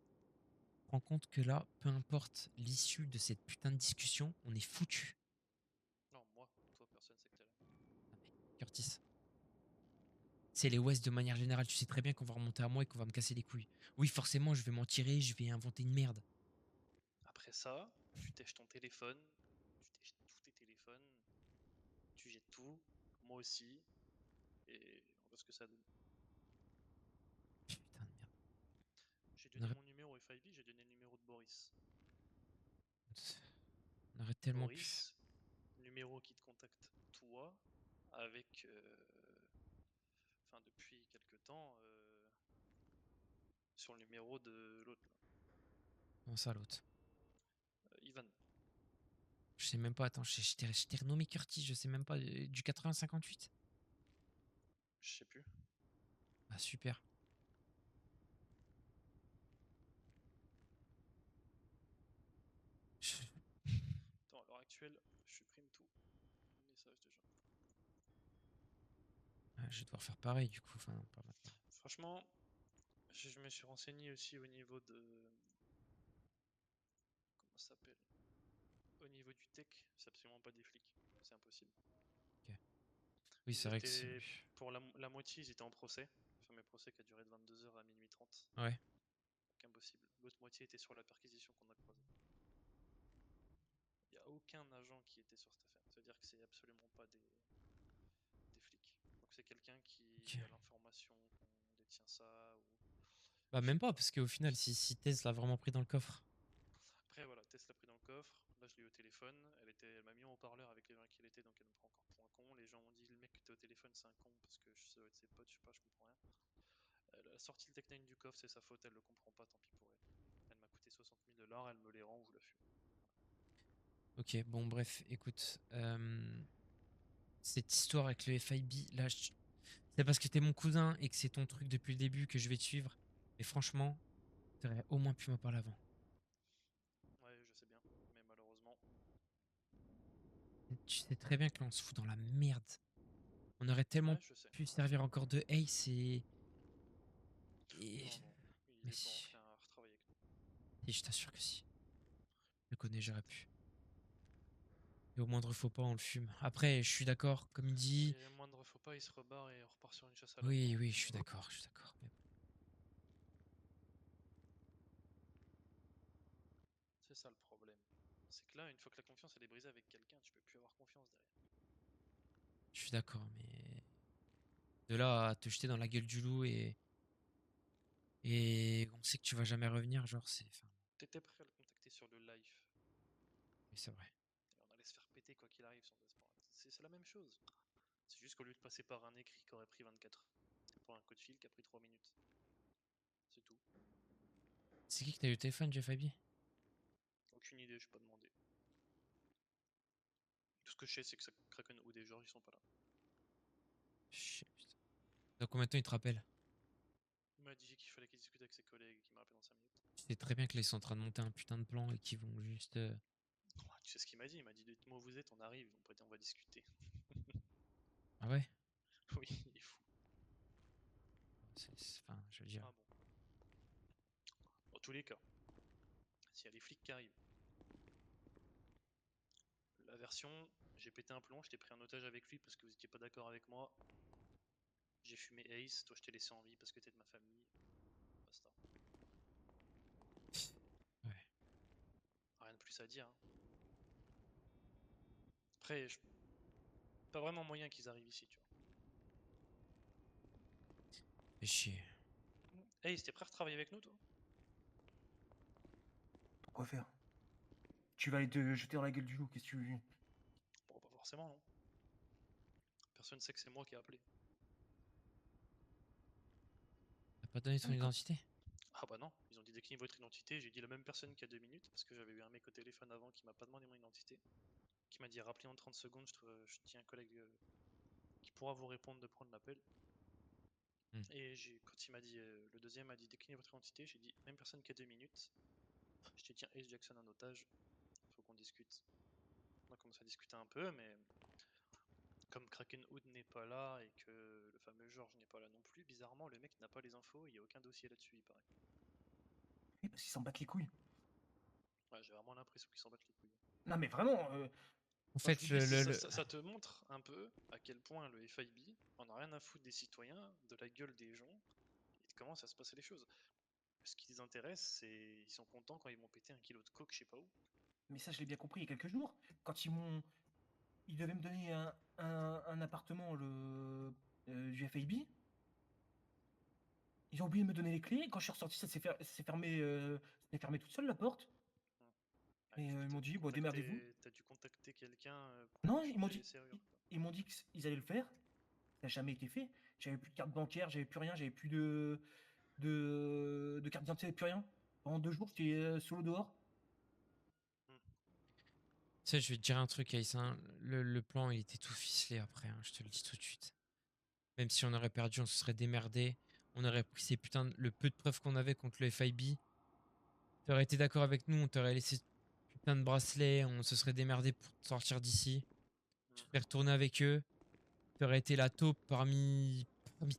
rends compte que là, peu importe l'issue de cette putain de discussion, on est foutu. Non, moi, toi, personne sait que t'es là. Curtis. C'est les West de manière générale, tu sais très bien qu'on va remonter à moi et qu'on va me casser les couilles. Oui, forcément, je vais m'en tirer, je vais inventer une merde. Après ça, tu tèches ton téléphone, tu tèches tous tes téléphones, tu jettes tout, moi aussi, et on voit ce que ça donne. Putain de merde. J'ai On donné arrête, mon numéro au FIB, j'ai donné le numéro de Boris. on aurait tellement pu. Boris, numéro qui te contacte toi, avec, enfin depuis quelque temps, sur le numéro de l'autre, là, Comment ça, l'autre? Ivan. Je sais même pas, attends, je t'ai renommé Curtis, je sais même pas, du 80-58? Je sais plus. Ah, super. Je- Attends, à l'heure actuelle, je supprime tout. Message déjà. Je vais devoir faire pareil, du coup, enfin, pas maintenant. Franchement, je me suis renseigné aussi au niveau de. Comment ça s'appelle? Au niveau du tech, c'est absolument pas des flics. C'est impossible. Oui, Ils c'est vrai que c'est. étaient. Pour la moitié, ils étaient en procès. Le fameux procès qui a duré de 22 h à minuit 30. Ouais. Donc impossible. L'autre moitié était sur la perquisition qu'on a croisée. Il n'y a aucun agent qui était sur cette affaire. C'est-à-dire que c'est absolument pas des flics. Donc c'est quelqu'un qui Ok. a l'information qu'on détient ça. Ou... Bah, je même sais pas, parce qu'au final, si Tess l'a vraiment pris dans le coffre. Après voilà, Tess l'a pris dans le coffre, là je l'ai eu au téléphone, elle m'a mis en haut-parleur avec les gens avec qui elle était, donc elle me prend encore pour un con. Les gens ont dit le mec que t'es au téléphone c'est un con parce que ça doit être ses potes, je sais pas, je comprends rien. Elle a sorti le Tech 9 du coffre, c'est sa faute, elle le comprend pas, tant pis pour elle. Elle m'a coûté 60 000 $, elle me les rend ou je la fume. Ok, bon, bref, écoute. Cette histoire avec le FIB, là, c'est parce que t'es mon cousin et que c'est ton truc depuis le début que je vais te suivre. Mais franchement, t'aurais au moins pu m'en parler avant. Ouais, je sais bien, mais malheureusement. Tu sais très bien que là, on se fout dans la merde. On aurait tellement Ouais, je sais. pu servir encore de Ace et. Non, non, il Mais est pas si. enclin à retravailler avec nous. Si, je t'assure que si. Je le connais, j'aurais pu. Et au moindre faux pas, on le fume. Après, je suis d'accord, comme il dit. Et moindre faux pas, il se rebarre et on repart sur une chasse à l'homme. Oui, oui, je suis d'accord, je suis d'accord. Mais bon. C'est ça le problème. C'est que là, une fois que la confiance elle est brisée avec quelqu'un, tu peux plus avoir confiance derrière. Je suis d'accord, mais. De là à te jeter dans la gueule du loup et Et on sait que tu vas jamais revenir, genre, c'est. Enfin, T'étais prêt à le contacter sur le live. oui, c'est vrai. Et on allait se faire péter quoi qu'il arrive sur Desperate. C'est la même chose. C'est juste qu'au lieu de passer par un écrit qui aurait pris 24, c'est pour un coup de fil qui a pris 3 minutes. C'est tout. C'est qui que t'as eu au téléphone, Jeff Ivy? Aucune idée, je suis pas demandé. Tout ce que je sais, c'est que Kraken ou des Georges, ils sont pas là. Shit, putain. Dans combien de temps il te rappelle? Il m'a dit qu'il fallait qu'il discute avec ses collègues et qu'il m'a rappelé dans 5 minutes. Tu sais très bien que là, ils sont en train de monter un putain de plan et qu'ils vont juste. Ouais, tu sais ce qu'il m'a dit? Il m'a dit dites-moi où vous êtes, on arrive, on va discuter. Ah ouais? Oui, il est fou. Enfin, je veux dire. Ah bon. Dans tous les cas, s'il y a les flics qui arrivent, la version, j'ai pété un plomb, je t'ai pris un otage avec lui parce que vous étiez pas d'accord avec moi. J'ai fumé Ace, toi je t'ai laissé en vie parce que t'es de ma famille. Basta. Ouais. Rien de plus à dire. Hein. Après, pas vraiment moyen qu'ils arrivent ici, tu vois. Fais chier. Ace, t'es prêt à travailler avec nous, toi? Pourquoi faire? Tu vas aller te jeter dans la gueule du loup, qu'est-ce que tu veux? Bon, pas forcément, non. Personne sait que c'est moi qui ai appelé. T'as pas donné ton D'accord. identité? Ah bah non, ils ont dit déclinez votre identité, j'ai dit la même personne qu'il y a 2 minutes, parce que j'avais eu un mec au téléphone avant qui m'a pas demandé mon identité, qui m'a dit rappelez en 30 secondes, je tiens un collègue qui pourra vous répondre de prendre l'appel. Et quand il m'a dit, le deuxième m'a dit déclinez votre identité, j'ai dit même personne qu'il y a 2 minutes, je te tiens Ace Jackson en otage, faut qu'on discute. On a commencé à discuter un peu, mais comme Kraken Hood n'est pas là et que le fameux George n'est pas là non plus, bizarrement le mec n'a pas les infos, il n'y a aucun dossier là-dessus il paraît. Oui, parce qu'ils s'en battent les couilles. Ouais, j'ai vraiment l'impression qu'ils s'en battent les couilles. Non, mais vraiment, En fait, Ça te montre un peu à quel point le FIB en a rien à foutre des citoyens, de la gueule des gens, et de comment ça se passer les choses. Ce qui les intéresse, c'est ils sont contents quand ils vont péter un kilo de coke, je sais pas où. mais ça, je l'ai bien compris il y a quelques jours. Quand ils devaient me donner un appartement, du FAB. Ils ont oublié de me donner les clés. Quand je suis ressorti, ça s'est fermé toute seule, la porte. Ah, Et du coup, ils m'ont dit, bon, démerdez-vous. T'as dû contacter quelqu'un Non, pour changer les serrures. ils m'ont dit qu'ils allaient le faire. Ça n'a jamais été fait. J'avais plus de carte bancaire, j'avais plus rien, j'avais plus de carte d'identité, plus rien. Pendant 2 jours, j'étais solo dehors. Tu sais, je vais te dire un truc, Ace, hein. Le plan, il était tout ficelé après, hein, je te le dis tout de suite. Même si on aurait perdu, on se serait démerdé. On aurait pris le peu de preuves qu'on avait contre le FIB. T'aurais été d'accord avec nous, on t'aurait laissé putain de bracelet, on se serait démerdé pour te sortir d'ici. Tu serais retourné avec eux. T'aurais été la taupe parmi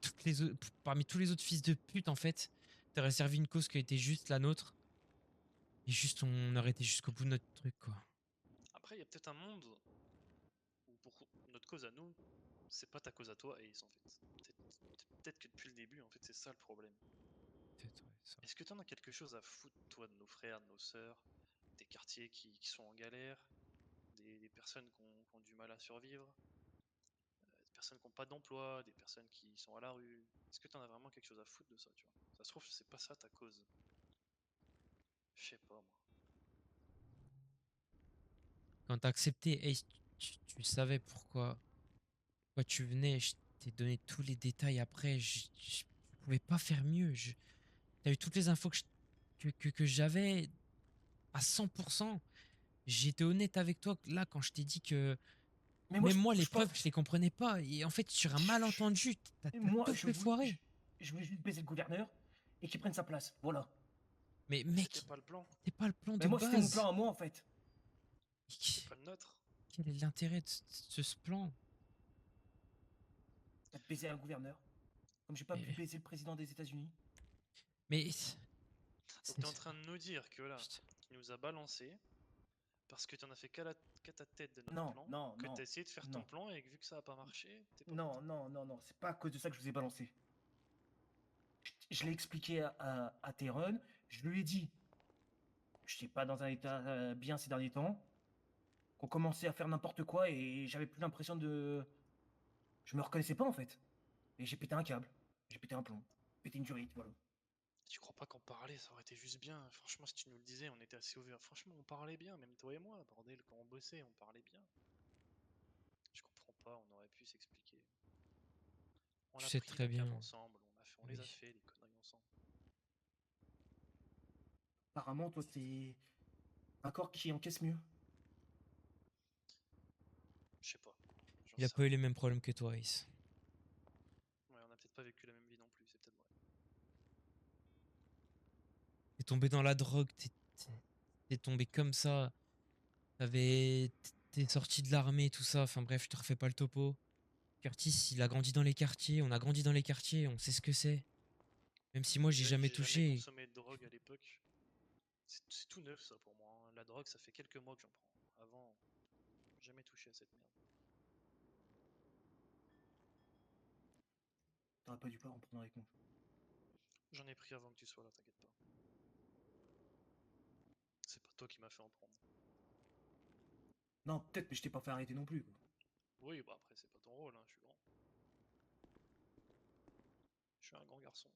tous les autres fils de pute, en fait. T'aurais servi une cause qui a été juste la nôtre. Et juste, on aurait été jusqu'au bout de notre truc, quoi. Après, il y a peut-être un monde où pour notre cause à nous, c'est pas ta cause à toi, Ace, en fait. Peut-être que depuis le début, en fait, c'est ça le problème. Peut-être, ouais, ça. Est-ce que t'en as quelque chose à foutre, toi, de nos frères, de nos sœurs, des quartiers qui sont en galère, des personnes qui ont du mal à survivre, des personnes qui n'ont pas d'emploi, des personnes qui sont à la rue? Est-ce que t'en as vraiment quelque chose à foutre de ça, tu vois? Ça se trouve, c'est pas ça ta cause. Je sais pas, moi. Quand t'as accepté, Ace, tu savais pourquoi tu venais. Je t'ai donné tous les détails après. Je pouvais pas faire mieux. T'as eu toutes les infos que j'avais à 100%. J'étais honnête avec toi là quand je t'ai dit que Mais même moi, les preuves, je les comprenais pas. Et en fait, sur un malentendu, t'as moi, tout fait foirer. je voulais juste baiser le gouverneur et qu'il prenne sa place. Voilà. Mais mec, C'était pas le plan, c'était pas le plan de Mais moi, c'était mon base. plan à moi, en fait. c'est pas le nôtre. Quel est l'intérêt de ce plan? T'as baisé un gouverneur. Comme j'ai pas pu Mais- baiser le président des États-Unis. Mais Donc t'es en train de nous dire que là, tu nous as balancé parce que t'en as fait qu'à ta tête de notre Non, plan, non, que non. t'as essayé de faire non. ton plan et que vu que ça a pas marché, t'es pas Non, content. non, non, non. C'est pas à cause de ça que je vous ai balancé. Je l'ai expliqué à Terron. Je lui ai dit. Je n'étais pas dans un état bien ces derniers temps. Qu'on commençait à faire n'importe quoi et j'avais plus l'impression de. Je me reconnaissais pas en fait. Et j'ai pété un câble. J'ai pété un plomb. Pété une durite, voilà. Tu crois pas qu'en parler, ça aurait été juste bien? Franchement, si tu nous le disais, on était assez ouverts. Franchement, on parlait bien, même toi et moi, bordel, quand on bossait, on parlait bien. Je comprends pas, on aurait pu s'expliquer. On Tu a sais pris très la cave bien. ensemble, on les a Oui. fait, les conneries ensemble. Apparemment, toi, t'es un corps qui encaisse mieux. Je sais pas. J'en Il a sais pas eu rien. les mêmes problèmes que toi, Ace. Ouais, on a peut-être pas vécu la même vie non plus, c'est peut-être vrai. T'es tombé dans la drogue, t'es tombé comme ça. T'es sorti de l'armée, tout ça. Enfin bref, je te refais pas le topo. Curtis, il a grandi dans les quartiers. On a grandi dans les quartiers. On sait ce que c'est. Même si moi, j'ai Déjà que jamais j'ai jamais touché. consommé de drogue à l'époque. C'est tout neuf ça pour moi, hein. La drogue, ça fait quelques mois que j'en prends. Avant, jamais touché à cette merde. T'aurais pas dû pas en prendre avec moi. J'en ai pris avant que tu sois là, t'inquiète pas. C'est pas toi qui m'as fait en prendre. Non, peut-être, mais je t'ai pas fait arrêter non plus, quoi. Oui, bah après, c'est pas ton rôle, hein, je suis grand. Je suis un grand garçon.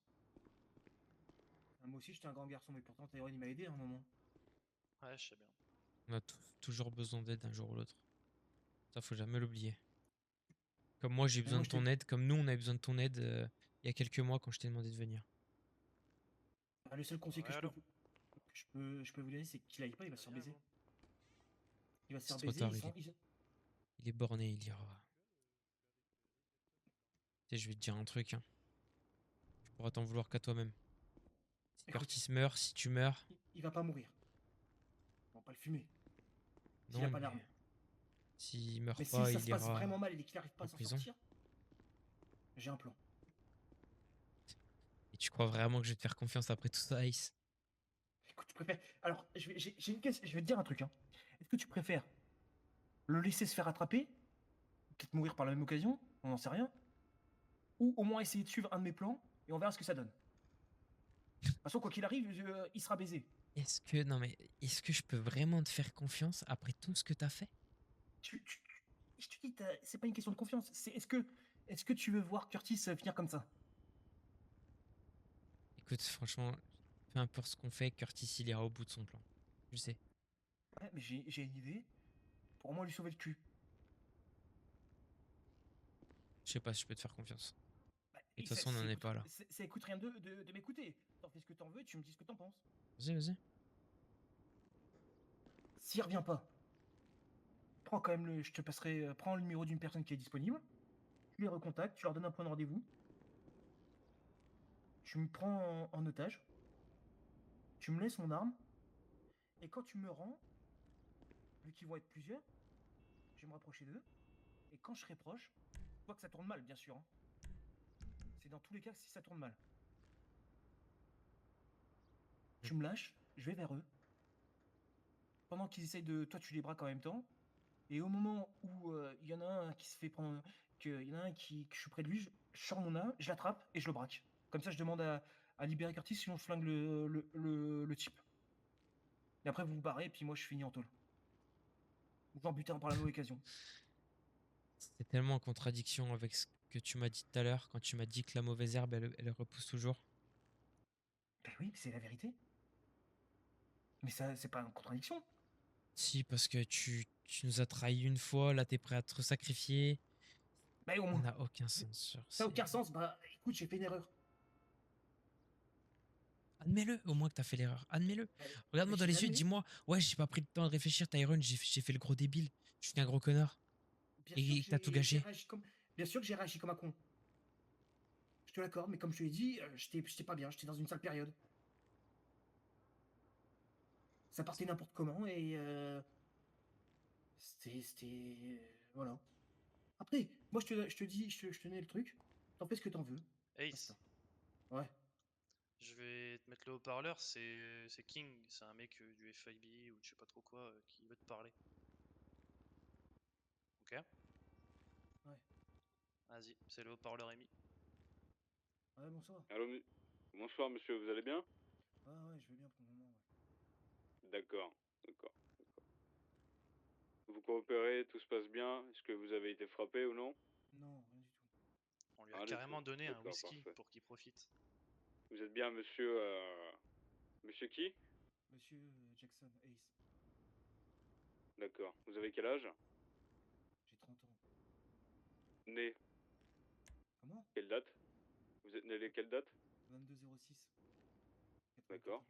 Moi aussi, j'étais un grand garçon, mais pourtant, Tyrone, il m'a aidé à un moment. Ouais, je sais bien. On a toujours besoin d'aide un jour ou l'autre. Ça, faut jamais l'oublier. Comme moi, j'ai Mais besoin moi, de je t'ai ton aide. Comme nous, on avait besoin de ton aide il y a quelques mois quand je t'ai demandé de venir. le seul conseil Ouais, que alors je peux vous donner, c'est qu'il aille pas, il va se faire Rien, baiser. vous. Il va se C'est faire trop baiser, tard, il est borné, il ira. Tu sais, je vais te dire un truc, hein. Tu pourras t'en vouloir qu'à toi-même. Si Écoute, Curtis meurt, si tu meurs, il va pas mourir. On va pas le fumer. S'il a non, pas d'arme. mais s'il meurt Mais si pas, ça il se passe ira vraiment mal et qu'il arrive pas en à s'en prison. sortir, j'ai un plan. Et tu crois vraiment que je vais te faire confiance après tout ça, Ace? Écoute, tu préfères. Alors, j'ai une question, je vais te dire un truc, hein. Est-ce que tu préfères le laisser se faire attraper, peut-être mourir par la même occasion, on n'en sait rien, ou au moins essayer de suivre un de mes plans et on verra ce que ça donne. De toute façon, quoi qu'il arrive, il sera baisé. Non mais, est-ce que je peux vraiment te faire confiance après tout ce que t'as fait? Je te dis, c'est pas une question de confiance. Est-ce que tu veux voir Curtis finir comme ça? Écoute, franchement, peu importe ce qu'on fait, Curtis, il ira au bout de son plan. Je sais. Ouais, mais j'ai une idée pour au moins lui sauver le cul. Je sais pas si je peux te faire confiance. Bah, Et de toute façon, on n'en est pas là. ça écoute rien de m'écouter. T'en fais ce que t'en veux et tu me dis ce que t'en penses. Vas-y, vas-y. S'il revient pas, prends quand même je te passerai, prends le numéro d'une personne qui est disponible. Tu les recontactes, tu leur donnes un point de rendez-vous. Tu me prends en otage. Tu me laisses mon arme. Et quand tu me rends, vu qu'ils vont être plusieurs, je vais me rapprocher d'eux. Et quand je serai proche, toi que ça tourne mal, bien sûr, hein. C'est dans tous les cas si ça tourne mal. Tu me lâches, je vais vers eux. Pendant qu'ils essayent de. Toi, tu les braques en même temps. Et au moment où il y en a un qui se fait prendre. Il y en a un que je suis près de lui, je sors mon arme, je l'attrape et je le braque. Comme ça, je demande à libérer Curtis, sinon je flingue le type. Et après, vous vous barrez, et puis moi, je finis en tôle. Ou j'en bute un par la même occasion. C'est tellement en contradiction avec ce que tu m'as dit tout à l'heure quand tu m'as dit que la mauvaise herbe, elle repousse toujours. Ben oui, c'est la vérité. Mais ça, c'est pas une contradiction. Si, parce que tu nous as trahis une fois, là t'es prêt à te sacrifier. Ben au Ça moins. n'a aucun sens. Ça n'a aucun sens. Bah écoute, j'ai fait une erreur. Admets-le, au moins que t'as fait l'erreur. Admets-le. Mais Regarde-moi dans j'ai les yeux et admis. dis-moi, ouais, j'ai pas pris le temps de réfléchir, Tyrone, j'ai fait le gros débile. Je suis un gros connard. Bien sûr Et que t'as tout j'ai gâché. réagi comme. Bien sûr que j'ai réagi comme un con. Je te l'accorde, mais comme je te l'ai dit, j'étais pas bien, j'étais dans une sale période. Ça partait n'importe comment et voilà. Après, moi je te dis, je te mets le truc. T'en fais ce que t'en veux. Ace, Basta. Ouais. je vais te mettre le haut-parleur, c'est King, c'est un mec du FIB ou je sais pas trop quoi qui veut te parler. Ok? Ouais. Vas-y, c'est le haut-parleur émis. Ouais, bonsoir. Allô, bonsoir monsieur, vous allez bien? Ouais, ouais, je veux bien pour le moment. Ouais. D'accord, d'accord. Vous coopérez, tout se passe bien? Est-ce que vous avez été frappé ou non? Non, rien du tout. On lui a Rien du carrément tout. donné un D'accord, whisky parfait. pour qu'il profite. Vous êtes bien monsieur... Monsieur qui? Monsieur Jackson, Ace, D'accord. Vous avez quel âge? j'ai 30 ans. Né? Comment? Quelle date? Vous êtes né quelle date? 22,06. D'accord.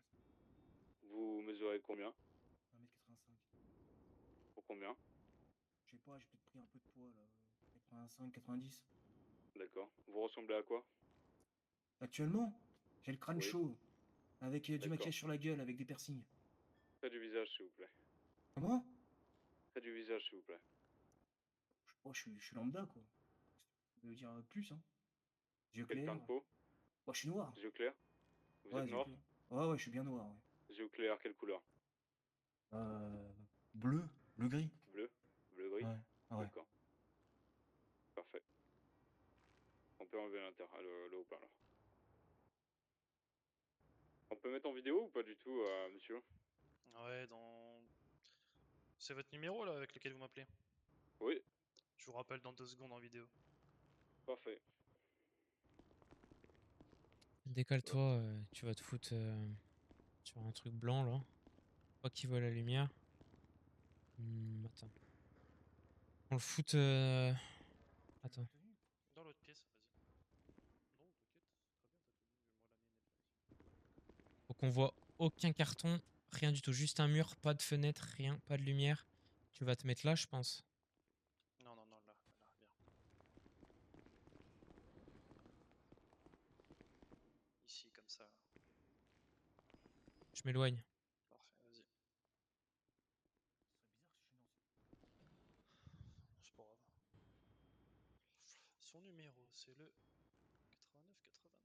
Vous mesurez combien? 1m85. Pour combien? Je sais pas, j'ai peut-être pris un peu de poids là. 85, 90. D'accord. Vous ressemblez à quoi? Actuellement, j'ai le crâne Oui. chaud. Avec du D'accord. maquillage sur la gueule, avec des piercings. Près du visage, s'il vous plaît. Comment? Près du visage, s'il vous plaît. Je suis lambda quoi. Ça veut dire plus, hein. Yeux Quelle teint clairs. de peau? Je suis noir. Yeux clairs? Vous Ouais, êtes yeux noir? clairs. Ouais, je suis bien noir, ouais. Yeux clairs, quelle couleur? Bleu, bleu-gris. Bleu? Bleu-gris? Ouais, ouais. D'accord. Parfait. On peut enlever le haut-parleur. On peut mettre en vidéo ou pas du tout, monsieur? Ouais, dans... C'est votre numéro là avec lequel vous m'appelez? Oui, Je vous rappelle dans 2 secondes en vidéo. parfait. Décale-toi, tu vas te foutre sur un truc blanc là. Pas qu'il voit la lumière. Attends. On le fout. Attends. Dans l'autre pièce, vas-y. Non, t'inquiète, très bien, t'as tout dit, moi la mienne elle vérifie. Faut qu'on voit aucun carton, rien du tout. Juste un mur, pas de fenêtre, rien, pas de lumière. Tu vas te mettre là, je pense. Non, non, non, là, bien. Ici, comme ça. Je m'éloigne. Parfait, vas-y. C'est pas grave. Son numéro, c'est le 8989.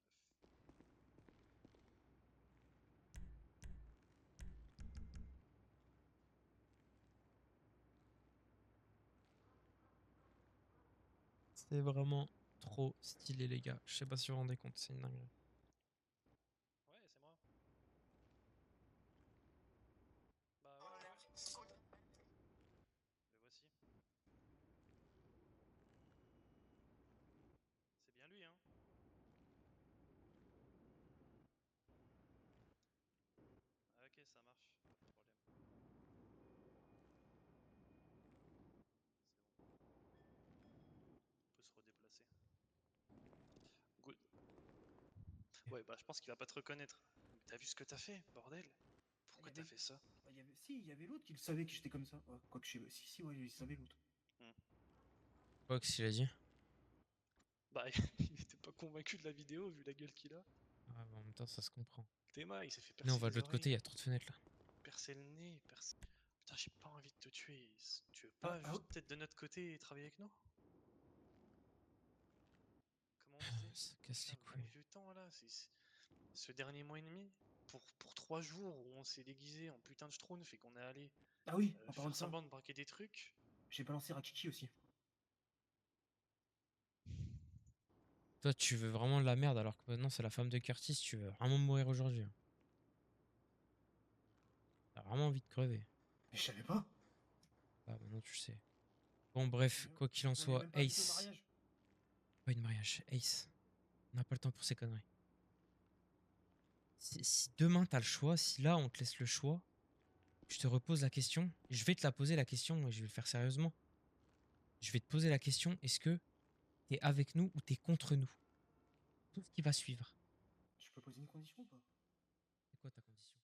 C'est vraiment trop stylé, les gars. Je sais pas si vous vous rendez compte, c'est une dinguerie. Ouais, c'est moi. Bah ouais. Le voici. C'est bien lui, hein. Ah, ok, ça marche, pas de problème. C'est bon. On peut se redéplacer. Good. Ouais, bah je pense qu'il va pas te reconnaître. Mais t'as vu ce que t'as fait, bordel? Pourquoi t'as fait ça? Si, il y avait l'autre qui le savait que j'étais comme ça. Ouais, quoique je sais. Si, ouais, il savait l'autre. Quoi qu'il a dit? Bah, il était pas convaincu de la vidéo vu la gueule qu'il a. Ah, bah, en même temps, ça se comprend. Théma, il s'est fait Non, on percer va de les l'autre côté, il oreilles, y a trop de fenêtres là. percer le nez, percer... Putain, j'ai pas envie de te tuer. Tu veux Ah, pas ah, juste être de notre côté et travailler avec nous? Comment on disait? Ça casse les Putain, le couilles. vieux temps là, ce dernier mois et demi, pour 3 jours où on s'est déguisé en putain de Schtroumpf fait qu'on est allé ah oui, en parlant faire de ça, semblant de braquer des trucs. j'ai balancé Rakiki aussi. Toi, tu veux vraiment de la merde alors que maintenant c'est la femme de Curtis, tu veux vraiment mourir aujourd'hui. Hein. T'as vraiment envie de crever. Mais je savais pas. Ah, maintenant tu sais. Bon, bref, quoi qu'il en On est soit, même pas invité au Ace. mariage. Pas une mariage, Ace. On n'a pas le temps pour ces conneries. Si demain t'as le choix, si là on te laisse le choix, je te repose la question. Je vais te la poser la question et je vais le faire sérieusement. Je vais te poser la question, est-ce que t'es avec nous ou t'es contre nous? Tout ce qui va suivre. Je peux poser une condition ou pas? C'est quoi ta condition?